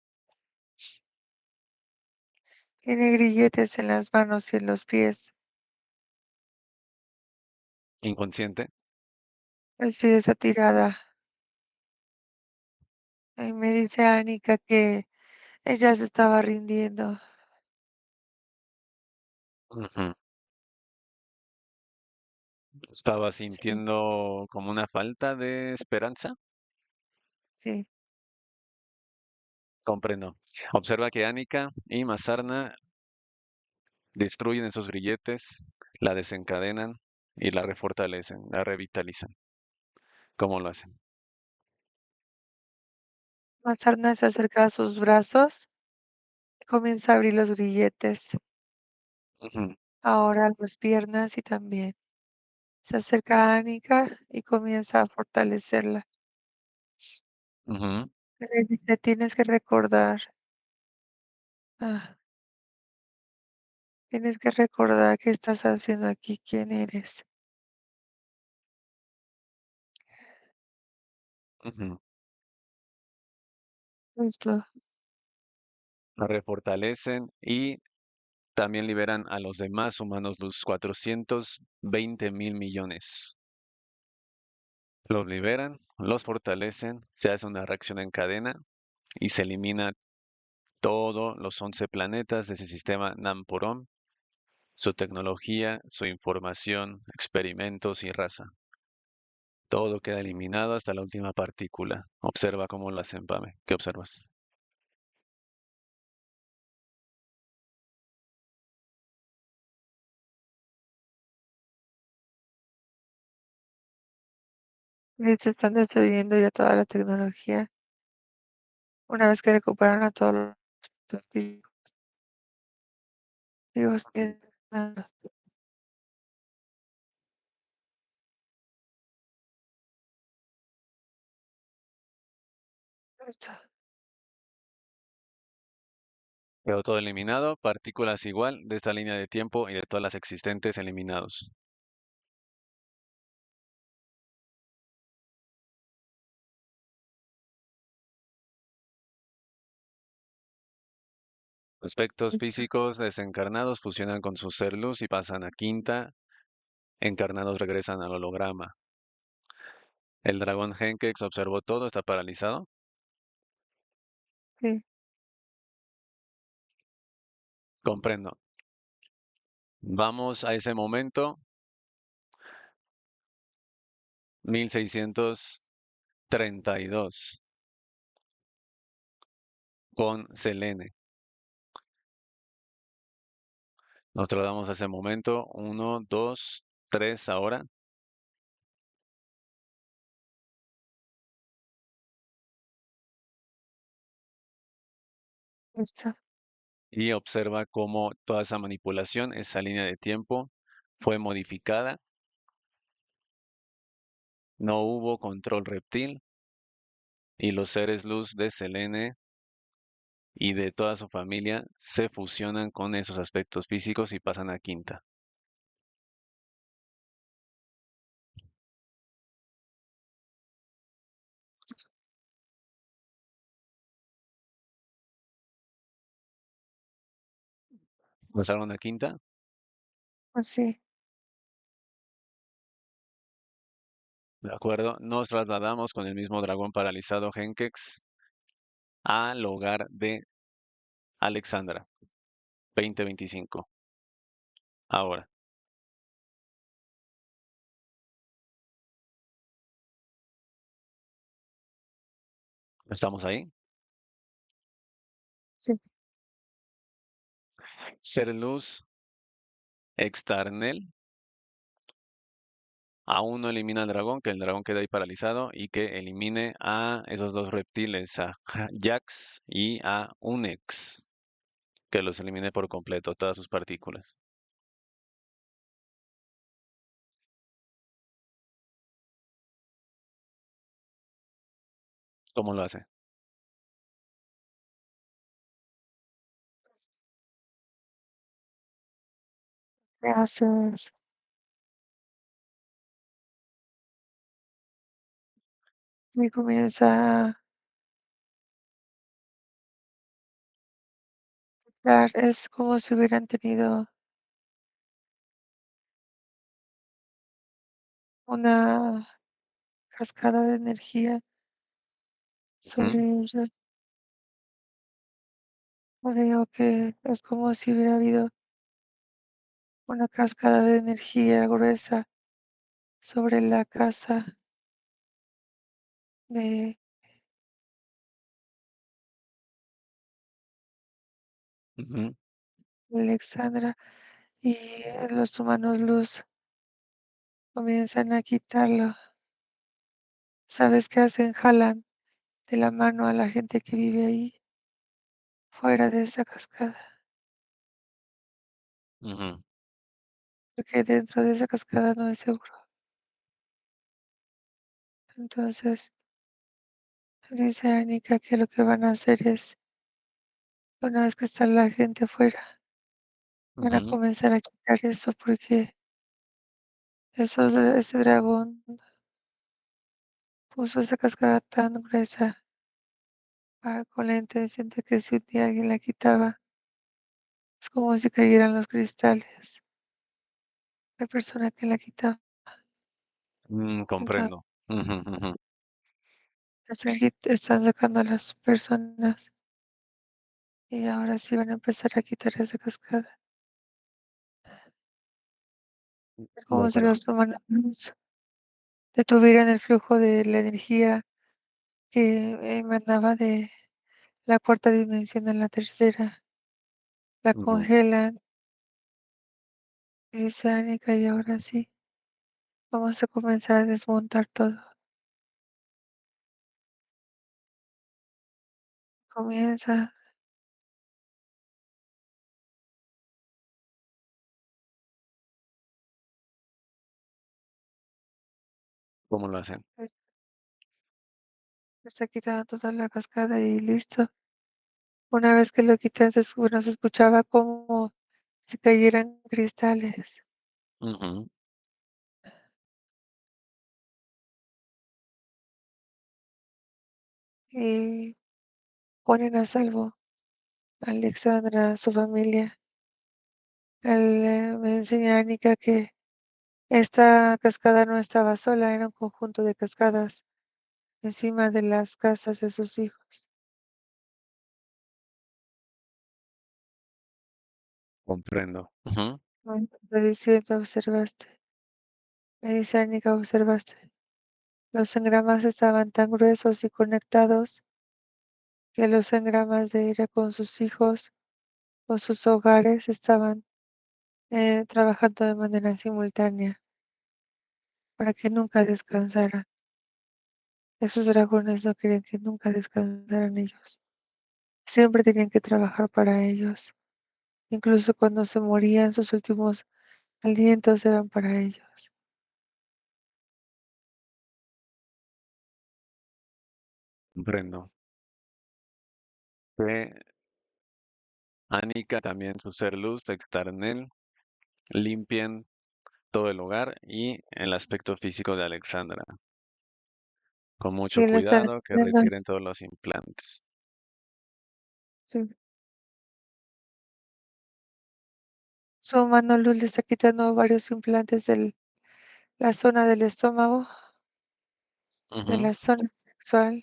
[SPEAKER 1] Tiene grilletes en las manos y en los pies.
[SPEAKER 2] Inconsciente.
[SPEAKER 1] Así está tirada. Y me dice Anika que ella se estaba rindiendo.
[SPEAKER 2] Ujú. ¿Estaba
[SPEAKER 1] Sí,
[SPEAKER 2] sintiendo como una falta de esperanza?
[SPEAKER 1] sí.
[SPEAKER 2] Comprendo. Observa que Annika y Masarna destruyen esos grilletes, la desencadenan y la refortalecen, la revitalizan. ¿Cómo lo hacen?
[SPEAKER 1] La sarna se acerca a sus brazos y comienza a abrir los grilletes.
[SPEAKER 2] Ujú,
[SPEAKER 1] Ahora las piernas y también se acerca a Anika y comienza a fortalecerla.
[SPEAKER 2] ujú,
[SPEAKER 1] Le dice, tienes que recordar, ah, tienes que recordar qué estás haciendo aquí, quién eres.
[SPEAKER 2] ujú.
[SPEAKER 1] Esto,
[SPEAKER 2] La refortalecen y también liberan a los demás humanos luz, 420.000 millones. Los liberan, los fortalecen, se hace una reacción en cadena y se elimina todos los 11 planetas de ese sistema Namporón, su tecnología, su información, experimentos y raza. Todo queda eliminado hasta la última partícula. Observa cómo lo hacen, Pame. ¿Qué observas?
[SPEAKER 1] se están destruyendo ya toda la tecnología. Una vez que recuperaron a todos los testigos, nada, esto,
[SPEAKER 2] Quedó todo eliminado, partículas igual de esta línea de tiempo y de todas las existentes eliminados. Aspectos
[SPEAKER 1] esto,
[SPEAKER 2] físicos desencarnados fusionan con su ser luz y pasan a quinta. Encarnados regresan al holograma. El dragón Henkex observó todo, está paralizado.
[SPEAKER 1] sí,
[SPEAKER 2] Comprendo. Vamos a ese momento, 1632, con Selene. Nos trasladamos a ese momento, uno, dos, tres ahora,
[SPEAKER 1] esto,
[SPEAKER 2] y observa cómo toda esa manipulación, esa línea de tiempo, fue modificada. No hubo control reptil y los seres luz de Selene y de toda su familia se fusionan con esos aspectos físicos y pasan a quinta. Pasaron a quinta,
[SPEAKER 1] así,
[SPEAKER 2] ¿de acuerdo? Nos trasladamos con el mismo dragón paralizado Henkex al hogar de Alexandra, 2025. Ahora, ¿estamos ahí?
[SPEAKER 1] sí,
[SPEAKER 2] Ser luz externel aún no elimina al dragón, que el dragón queda ahí paralizado y que elimine a esos dos reptiles, a Jax y a Unex, que los elimine por completo, todas sus partículas. ¿Cómo lo hace?
[SPEAKER 1] gracias. Y comienza a dar, es como si hubieran tenido una cascada de energía sobre
[SPEAKER 2] Ujú.
[SPEAKER 1] ellos. Creo que es como si hubiera habido una cascada de energía gruesa sobre la casa de
[SPEAKER 2] Ujú,
[SPEAKER 1] Alexandra y los humanos luz comienzan a quitarlo. ¿Sabes qué hacen? Jalan de la mano a la gente que vive ahí, fuera de esa cascada,
[SPEAKER 2] ujú,
[SPEAKER 1] porque dentro de esa cascada no es seguro. Entonces, dice Anika que lo que van a hacer es, una vez que está la gente afuera, van a
[SPEAKER 2] ujú,
[SPEAKER 1] comenzar a quitar eso porque ese dragón puso esa cascada tan gruesa con la intención de que si un día alguien la quitaba, es como si cayeran los cristales, la persona que la quitaba. Entonces,
[SPEAKER 2] comprendo. Ujú, ujú.
[SPEAKER 1] están sacando a las personas y ahora sí van a empezar a quitar esa cascada. Es
[SPEAKER 2] De
[SPEAKER 1] como si
[SPEAKER 2] acuerdo.
[SPEAKER 1] los humanos detuvieran el flujo de la energía que emanaba de la cuarta dimensión a la tercera, la
[SPEAKER 2] Ujú.
[SPEAKER 1] congelan y dice Anika, y ahora sí, vamos a comenzar a desmontar todo. Comienza,
[SPEAKER 2] ¿Cómo lo hacen?
[SPEAKER 1] es- está quitando toda la cascada y listo. Una vez que lo quitan, bueno, se escuchaba como si cayeran cristales
[SPEAKER 2] Ujú,
[SPEAKER 1] y ponen a salvo a Alexandra, a su familia. Me enseña Anika que esta cascada no estaba sola, era un conjunto de cascadas encima de las casas de sus hijos.
[SPEAKER 2] comprendo. Ujú,
[SPEAKER 1] Me diciendo, observaste, me dice Anika, observaste. Los engramas estaban tan gruesos y conectados que los engramas de ella con sus hijos, con sus hogares, estaban trabajando de manera simultánea para que nunca descansaran. Esos dragones no querían que nunca descansaran ellos. Siempre tenían que trabajar para ellos. Incluso cuando se morían, sus últimos alientos eran para ellos.
[SPEAKER 2] comprendo. Que Anika, también su ser luz, Externel, limpian todo el hogar y el aspecto físico de Alexandra. Con mucho
[SPEAKER 1] Sí, le están
[SPEAKER 2] cuidado, que
[SPEAKER 1] haciendo,
[SPEAKER 2] retiren todos los implantes.
[SPEAKER 1] sí. Su mano luz le está quitando varios implantes de la zona del estómago, de
[SPEAKER 2] Ujú,
[SPEAKER 1] la zona sexual.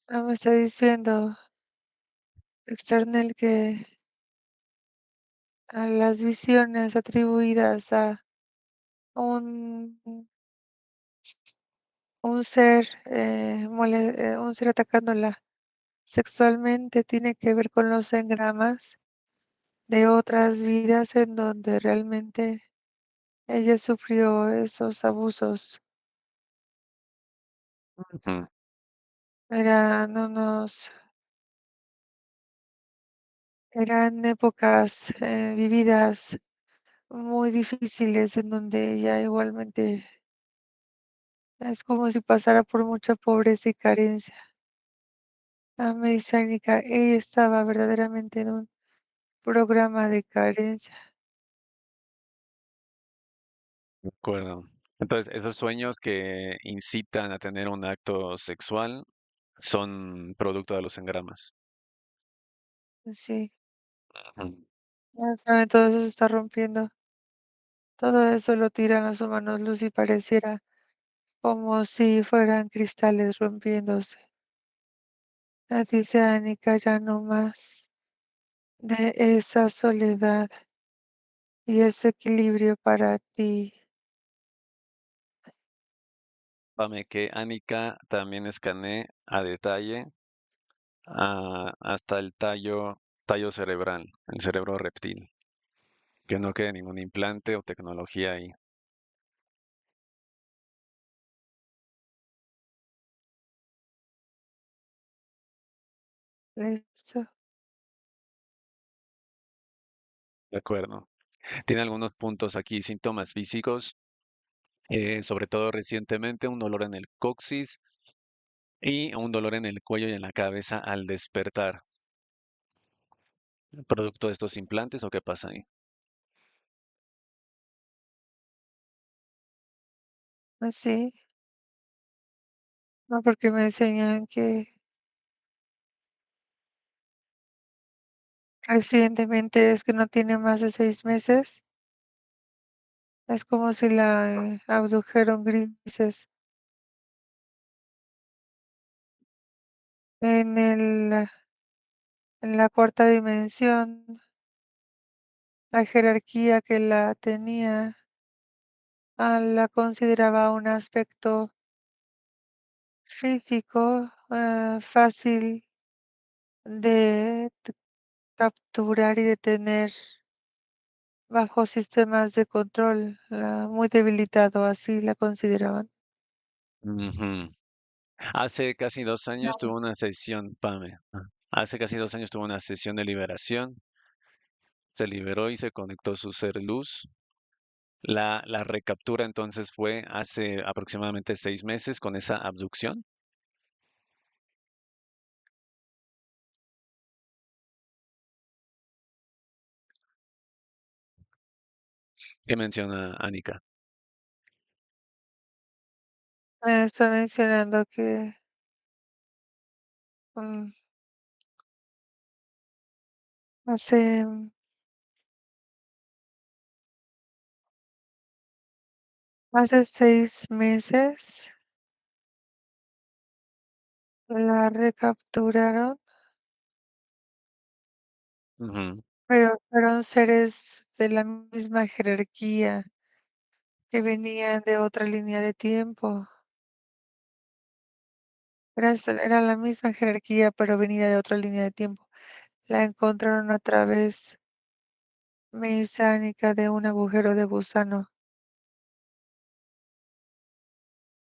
[SPEAKER 1] Me está diciendo Externel que a las visiones atribuidas a un, un ser atacándola sexualmente tiene que ver con los engramas de otras vidas en donde realmente ella sufrió esos abusos.
[SPEAKER 2] ujú.
[SPEAKER 1] Eran eran épocas vividas muy difíciles en donde ella igualmente es como si pasara por mucha pobreza y carencia. Me dice Anika, ella estaba verdaderamente en un programa de carencia.
[SPEAKER 2] De acuerdo. Entonces, esos sueños que incitan a tener un acto sexual son producto de los engramas.
[SPEAKER 1] Sí,
[SPEAKER 2] Ujú.
[SPEAKER 1] ya saben, todo eso se está rompiendo. Todo eso lo tiran los humanos luz y pareciera como si fueran cristales rompiéndose. Dice Anika, ya no más de esa soledad, y ese equilibrio para ti.
[SPEAKER 2] Pame, que Anika también escanee a detalle hasta el tallo cerebral, el cerebro reptil, que no quede ningún implante o tecnología ahí.
[SPEAKER 1] Listo.
[SPEAKER 2] De acuerdo. Tiene algunos puntos aquí, síntomas físicos, sobre todo recientemente, un dolor en el coxis y un dolor en el cuello y en la cabeza al despertar. ¿Producto de estos implantes o qué pasa ahí?
[SPEAKER 1] Así, no, porque me enseñan que recientemente es que no tiene más de 6 meses. Es como si la abdujeron grises en en la cuarta dimensión. La jerarquía que la tenía, la consideraba un aspecto físico, fácil de capturar y de tener bajo sistemas de control, muy debilitado, así la consideraban.
[SPEAKER 2] Ujú. Hace casi 2 años tuvo una sesión, Pame. Hace casi 2 años tuvo una sesión de liberación. Se liberó y se conectó su ser luz. La recaptura entonces fue hace aproximadamente 6 meses con esa abducción. ¿Qué menciona Anika?
[SPEAKER 1] Me está mencionando que mm, hace, hace 6 meses la recapturaron,
[SPEAKER 2] Ujú.
[SPEAKER 1] pero fueron seres de la misma jerarquía que venían de otra línea de tiempo. Era la misma jerarquía, pero venía de otra línea de tiempo. La encontraron a través mesánica de un agujero de gusano.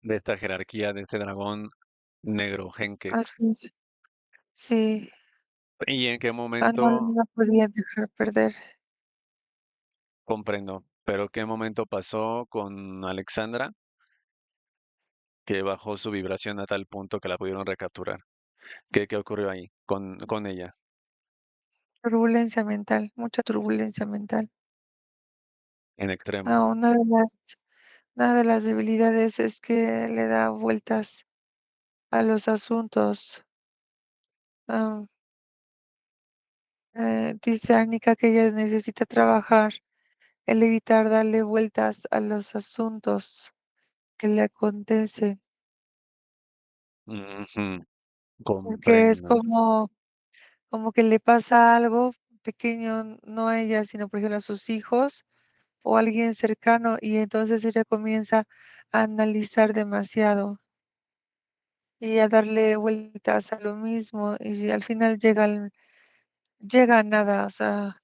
[SPEAKER 2] De esta jerarquía, de este dragón negro Henkex.
[SPEAKER 1] Así, sí.
[SPEAKER 2] ¿Y en qué
[SPEAKER 1] No
[SPEAKER 2] momento,
[SPEAKER 1] la podían dejar perder.
[SPEAKER 2] comprendo, pero qué momento pasó con Alexandra que bajó su vibración a tal punto que la pudieron recapturar? ¿Qué ocurrió ahí con ella
[SPEAKER 1] Turbulencia mental, mucha turbulencia mental.
[SPEAKER 2] en extremo?
[SPEAKER 1] Ah, una de las debilidades es que le da vueltas a los asuntos. Ah, dice Annika que ella necesita trabajar el evitar darle vueltas a los asuntos que le acontecen,
[SPEAKER 2] Ujú,
[SPEAKER 1] porque es
[SPEAKER 2] comprendo.
[SPEAKER 1] como que le pasa algo pequeño, no a ella, sino por ejemplo a sus hijos o a alguien cercano, y entonces ella comienza a analizar demasiado y a darle vueltas a lo mismo, y al final llega a nada, o sea,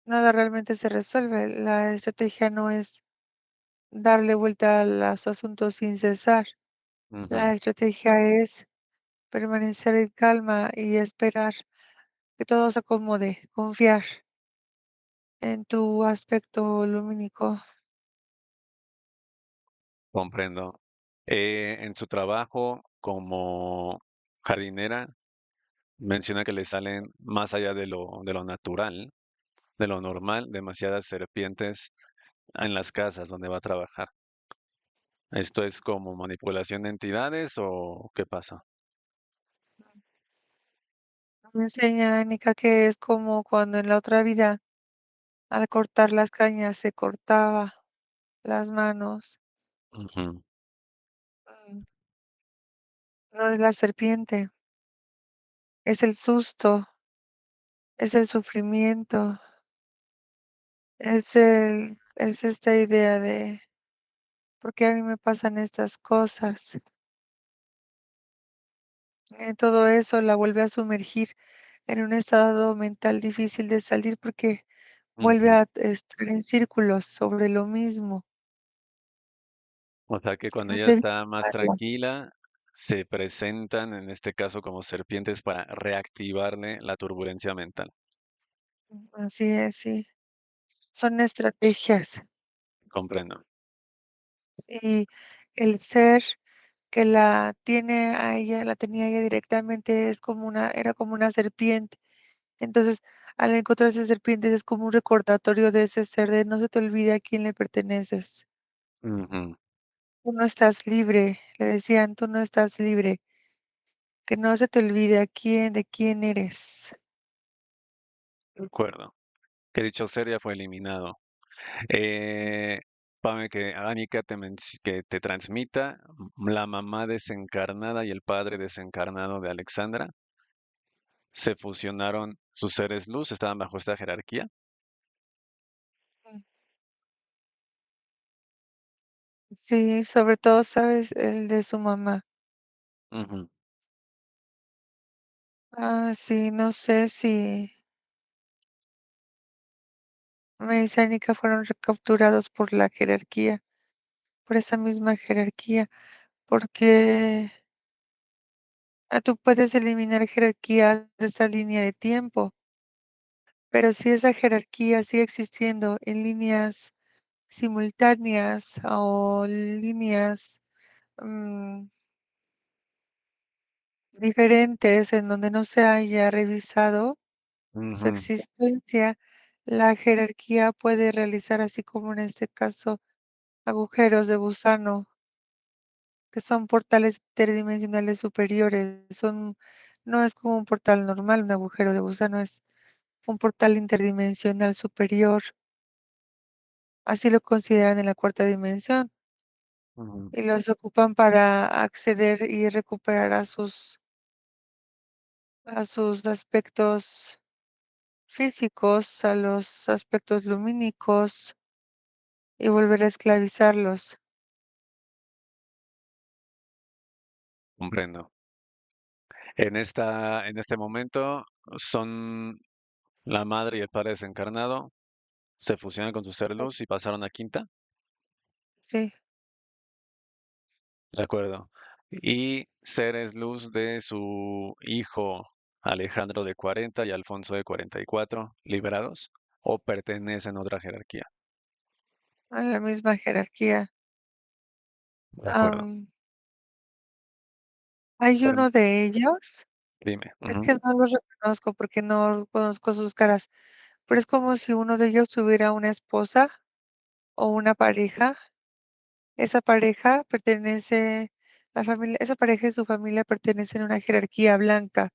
[SPEAKER 1] nada realmente se resuelve. La estrategia no es darle vuelta a los asuntos sin cesar.
[SPEAKER 2] Ujú,
[SPEAKER 1] La estrategia es permanecer en calma y esperar que todo se acomode, confiar en tu aspecto lumínico.
[SPEAKER 2] comprendo. En su trabajo como jardinera, menciona que le salen más allá de lo natural, de lo normal, demasiadas serpientes en las casas donde va a trabajar. ¿Esto es como manipulación de entidades o qué pasa?
[SPEAKER 1] Me enseña Nika que es como cuando en la otra vida al cortar las cañas se cortaba las manos.
[SPEAKER 2] Ujú,
[SPEAKER 1] Mm, No es la serpiente, es el susto, es el sufrimiento, es esta idea de, ¿por qué a mí me pasan estas cosas? Todo eso la vuelve a sumergir en un estado mental difícil de salir, porque vuelve
[SPEAKER 2] Ujú.
[SPEAKER 1] a estar en círculos sobre lo mismo,
[SPEAKER 2] O sea que
[SPEAKER 1] que
[SPEAKER 2] cuando ella
[SPEAKER 1] hace
[SPEAKER 2] está más
[SPEAKER 1] visualizarla.
[SPEAKER 2] tranquila, se presentan, en este caso, como serpientes para reactivarle la turbulencia mental.
[SPEAKER 1] Así es, sí, son estrategias.
[SPEAKER 2] Comprendo.
[SPEAKER 1] Y el ser que la tiene a ella, la tenía ella directamente, es como una era como una serpiente. Entonces, al encontrarse serpientes, es como un recordatorio de ese ser, de no se te olvide a quién le perteneces.
[SPEAKER 2] Ujú.
[SPEAKER 1] Tú no estás libre, le decían, tú no estás libre, que no se te olvide de quién eres.
[SPEAKER 2] De acuerdo. Que dicho ser ya fue eliminado. Eh, Pame, que Anika que te transmita la mamá desencarnada y el padre desencarnado de Alexandra. Se fusionaron sus seres luz, estaban bajo esta jerarquía.
[SPEAKER 1] Mm. Sí, sobre todo, ¿sabes? El de su mamá.
[SPEAKER 2] Ujú.
[SPEAKER 1] Sí, no sé si Mesa fueron recapturados por la jerarquía, por esa misma jerarquía, porque tú puedes eliminar jerarquías de esa línea de tiempo, pero si esa jerarquía sigue existiendo en líneas simultáneas o líneas mm, diferentes en donde no se haya revisado su
[SPEAKER 2] Ujú.
[SPEAKER 1] existencia, la jerarquía puede realizar, así como en este caso, agujeros de gusano, que son portales interdimensionales superiores. No es como un portal normal, un agujero de gusano es un portal interdimensional superior, así lo consideran en la cuarta dimensión,
[SPEAKER 2] Ujú.
[SPEAKER 1] y los ocupan para acceder y recuperar a sus aspectos físicos, a los aspectos lumínicos y volver a esclavizarlos.
[SPEAKER 2] Comprendo. En este momento son la madre y el padre desencarnado, se fusionan con su ser luz y pasaron a quinta.
[SPEAKER 1] Sí,
[SPEAKER 2] De acuerdo. Y seres luz de su hijo Alejandro de 40 y Alfonso de 44, liberados o pertenecen a otra jerarquía.
[SPEAKER 1] a la misma jerarquía.
[SPEAKER 2] De acuerdo.
[SPEAKER 1] Am, Hay
[SPEAKER 2] Perm-
[SPEAKER 1] uno de ellos,
[SPEAKER 2] Dime.
[SPEAKER 1] es
[SPEAKER 2] Ujú.
[SPEAKER 1] que no los reconozco porque no conozco sus caras, pero es como si uno de ellos tuviera una esposa o una pareja. Esa pareja pertenece, la familia, esa pareja y su familia pertenecen a una jerarquía blanca,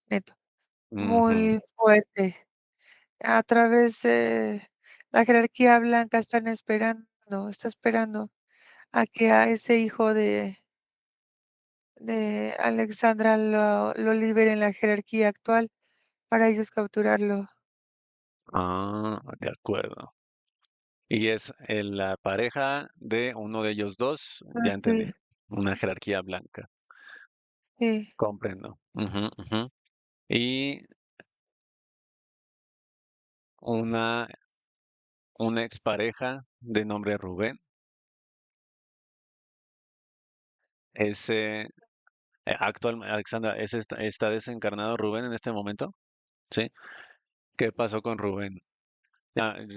[SPEAKER 1] neto,
[SPEAKER 2] Ujú.
[SPEAKER 1] muy fuerte. A través de la jerarquía blanca está esperando a que a ese hijo de Alexandra lo libere en la jerarquía actual para ellos capturarlo.
[SPEAKER 2] Ah, de acuerdo. Y es la pareja de uno de ellos dos, ya entendí.
[SPEAKER 1] Sí,
[SPEAKER 2] Una jerarquía blanca.
[SPEAKER 1] sí.
[SPEAKER 2] Comprendo. Ujú, ujú. Y una, una expareja de nombre Rubén. Ese actual, Alexandra, está desencarnado Rubén en este momento? ¿Sí? ¿Qué pasó con Rubén?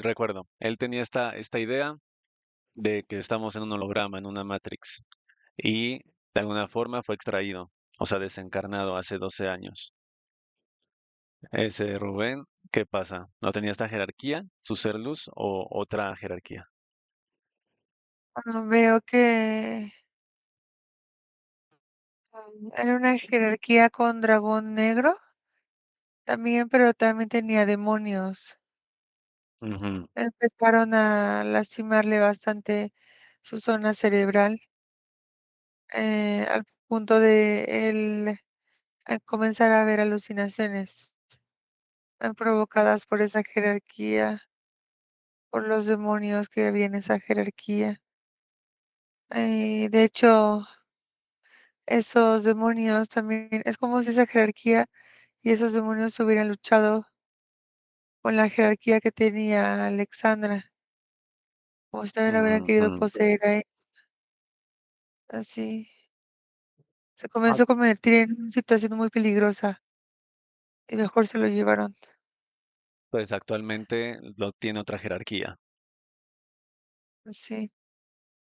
[SPEAKER 2] Recuerdo, él tenía esta idea de que estamos en un holograma, en una Matrix, y de alguna forma fue extraído, o sea, desencarnado hace 12 años. Ese Rubén, ¿qué pasa? ¿No tenía esta jerarquía, su ser luz, o otra jerarquía?
[SPEAKER 1] Veo que era una jerarquía con dragón negro también, pero también tenía demonios.
[SPEAKER 2] Ujú.
[SPEAKER 1] Empezaron a lastimarle bastante su zona cerebral, al punto de él comenzar a ver alucinaciones provocadas por esa jerarquía. por los demonios que había en esa jerarquía. De hecho, esos demonios también es como si esa jerarquía y esos demonios hubieran luchado con la jerarquía que tenía Alexandra, como si también la hubieran querido
[SPEAKER 2] Ujú.
[SPEAKER 1] poseer a ella. Así se
[SPEAKER 2] Ah,
[SPEAKER 1] comenzó a convertir en una situación muy peligrosa y mejor se lo llevaron.
[SPEAKER 2] pues actualmente lo tiene otra jerarquía.
[SPEAKER 1] Sí,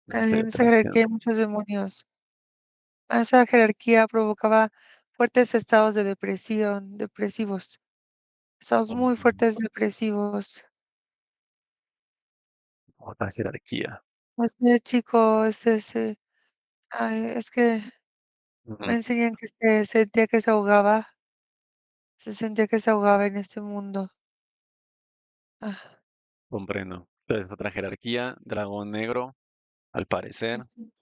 [SPEAKER 2] Estoy
[SPEAKER 1] en esa
[SPEAKER 2] atracción.
[SPEAKER 1] jerarquía hay muchos demonios. Esa jerarquía provocaba fuertes estados de depresión, depresivos, estados muy fuertes depresivos.
[SPEAKER 2] Otra jerarquía.
[SPEAKER 1] Este chico, es que me
[SPEAKER 2] Ujú.
[SPEAKER 1] enseñan que se sentía que se ahogaba en este mundo. Ah,
[SPEAKER 2] Comprendo. Entonces, otra jerarquía, dragón negro, al parecer.
[SPEAKER 1] sí,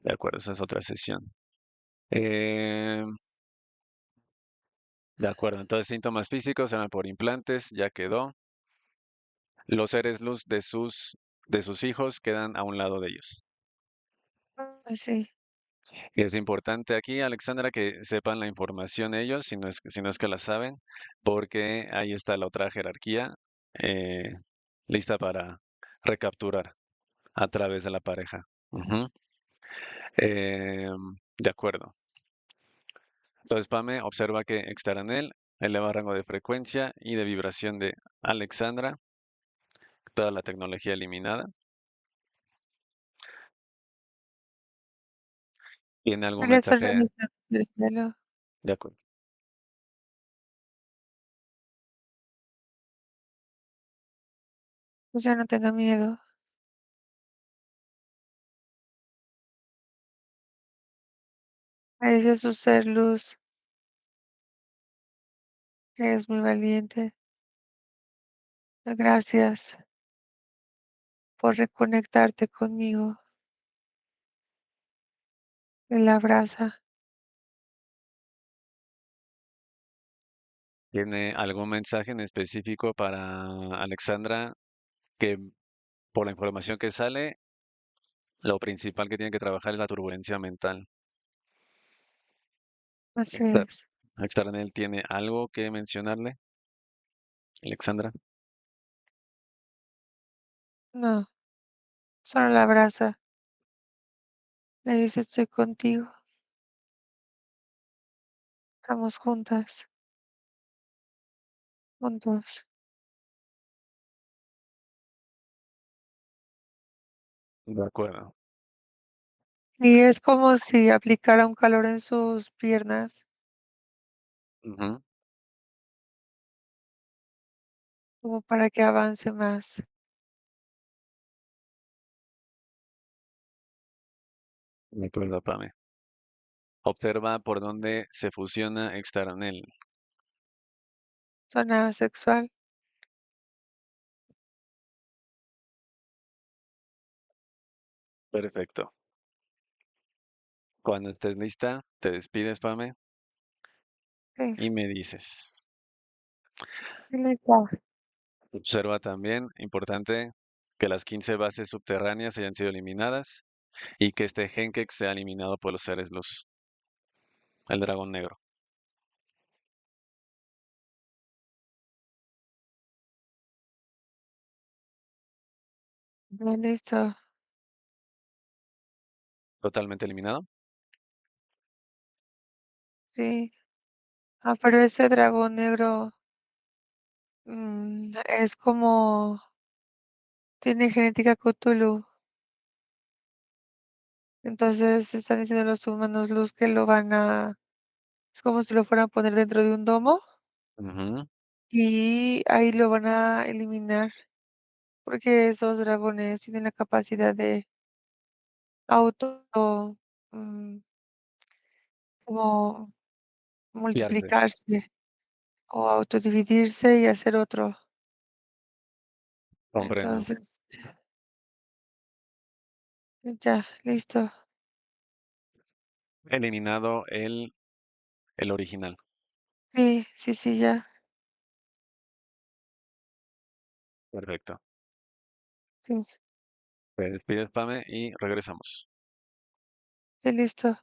[SPEAKER 2] De acuerdo, esa es otra sesión. Eh, de acuerdo, entonces síntomas físicos eran por implantes, ya quedó. Los seres luz de sus hijos quedan a un lado de ellos.
[SPEAKER 1] sí,
[SPEAKER 2] Es importante aquí, Alexandra, que sepan la información ellos, si no es que la saben, porque ahí está la otra jerarquía eh, lista para recapturar a través de la pareja. Ujú. De acuerdo. Entonces, Pame observa que Extaranel eleva rango de frecuencia y de vibración de Alexandra, toda la tecnología eliminada. ¿Tiene
[SPEAKER 1] sí
[SPEAKER 2] algún
[SPEAKER 1] le estoy
[SPEAKER 2] mensaje
[SPEAKER 1] revisando el cielo,
[SPEAKER 2] de acuerdo?
[SPEAKER 1] pues ya no tenga miedo. Ahí dice su ser luz, que es muy valiente. Gracias por reconectarte conmigo. Él la abraza.
[SPEAKER 2] ¿Tiene algún mensaje en específico para Alexandra que por la información que sale, lo principal que tiene que trabajar es la turbulencia mental?
[SPEAKER 1] Así
[SPEAKER 2] Extar-
[SPEAKER 1] es.
[SPEAKER 2] Externel tiene algo que mencionarle, Alexandra.
[SPEAKER 1] No, solo la abraza. Le dice estoy contigo. Estamos juntas, juntos.
[SPEAKER 2] De acuerdo.
[SPEAKER 1] Y es como si aplicara un calor en sus piernas,
[SPEAKER 2] Ujú.
[SPEAKER 1] como para que avance más.
[SPEAKER 2] De acuerdo, Pame. Observa por dónde se fusiona Extaranel.
[SPEAKER 1] Zona sexual.
[SPEAKER 2] Perfecto. Cuando estés lista, te despides, Pame,
[SPEAKER 1] Sí,
[SPEAKER 2] y me dices.
[SPEAKER 1] sí le está.
[SPEAKER 2] Observa también, importante, que las 15 bases subterráneas hayan sido eliminadas y que este Henkex sea eliminado por los seres luz, el dragón negro.
[SPEAKER 1] Ya listo.
[SPEAKER 2] Totalmente eliminado.
[SPEAKER 1] Sí. Ah, pero ese dragón negro es como tiene genética Cthulhu. Entonces están diciendo los humanos luz que lo van a, es como si lo fueran a poner dentro de un domo
[SPEAKER 2] Ujú.
[SPEAKER 1] y ahí lo van a eliminar porque esos dragones tienen la capacidad de auto, mm, como
[SPEAKER 2] Fiarse.
[SPEAKER 1] multiplicarse o autodividirse y hacer otro.
[SPEAKER 2] Comprendo.
[SPEAKER 1] Entonces, ya, listo.
[SPEAKER 2] Eliminado el original.
[SPEAKER 1] Sí, sí, sí, ya.
[SPEAKER 2] Perfecto.
[SPEAKER 1] Sí,
[SPEAKER 2] Te despides, Pame, y regresamos.
[SPEAKER 1] sí, listo.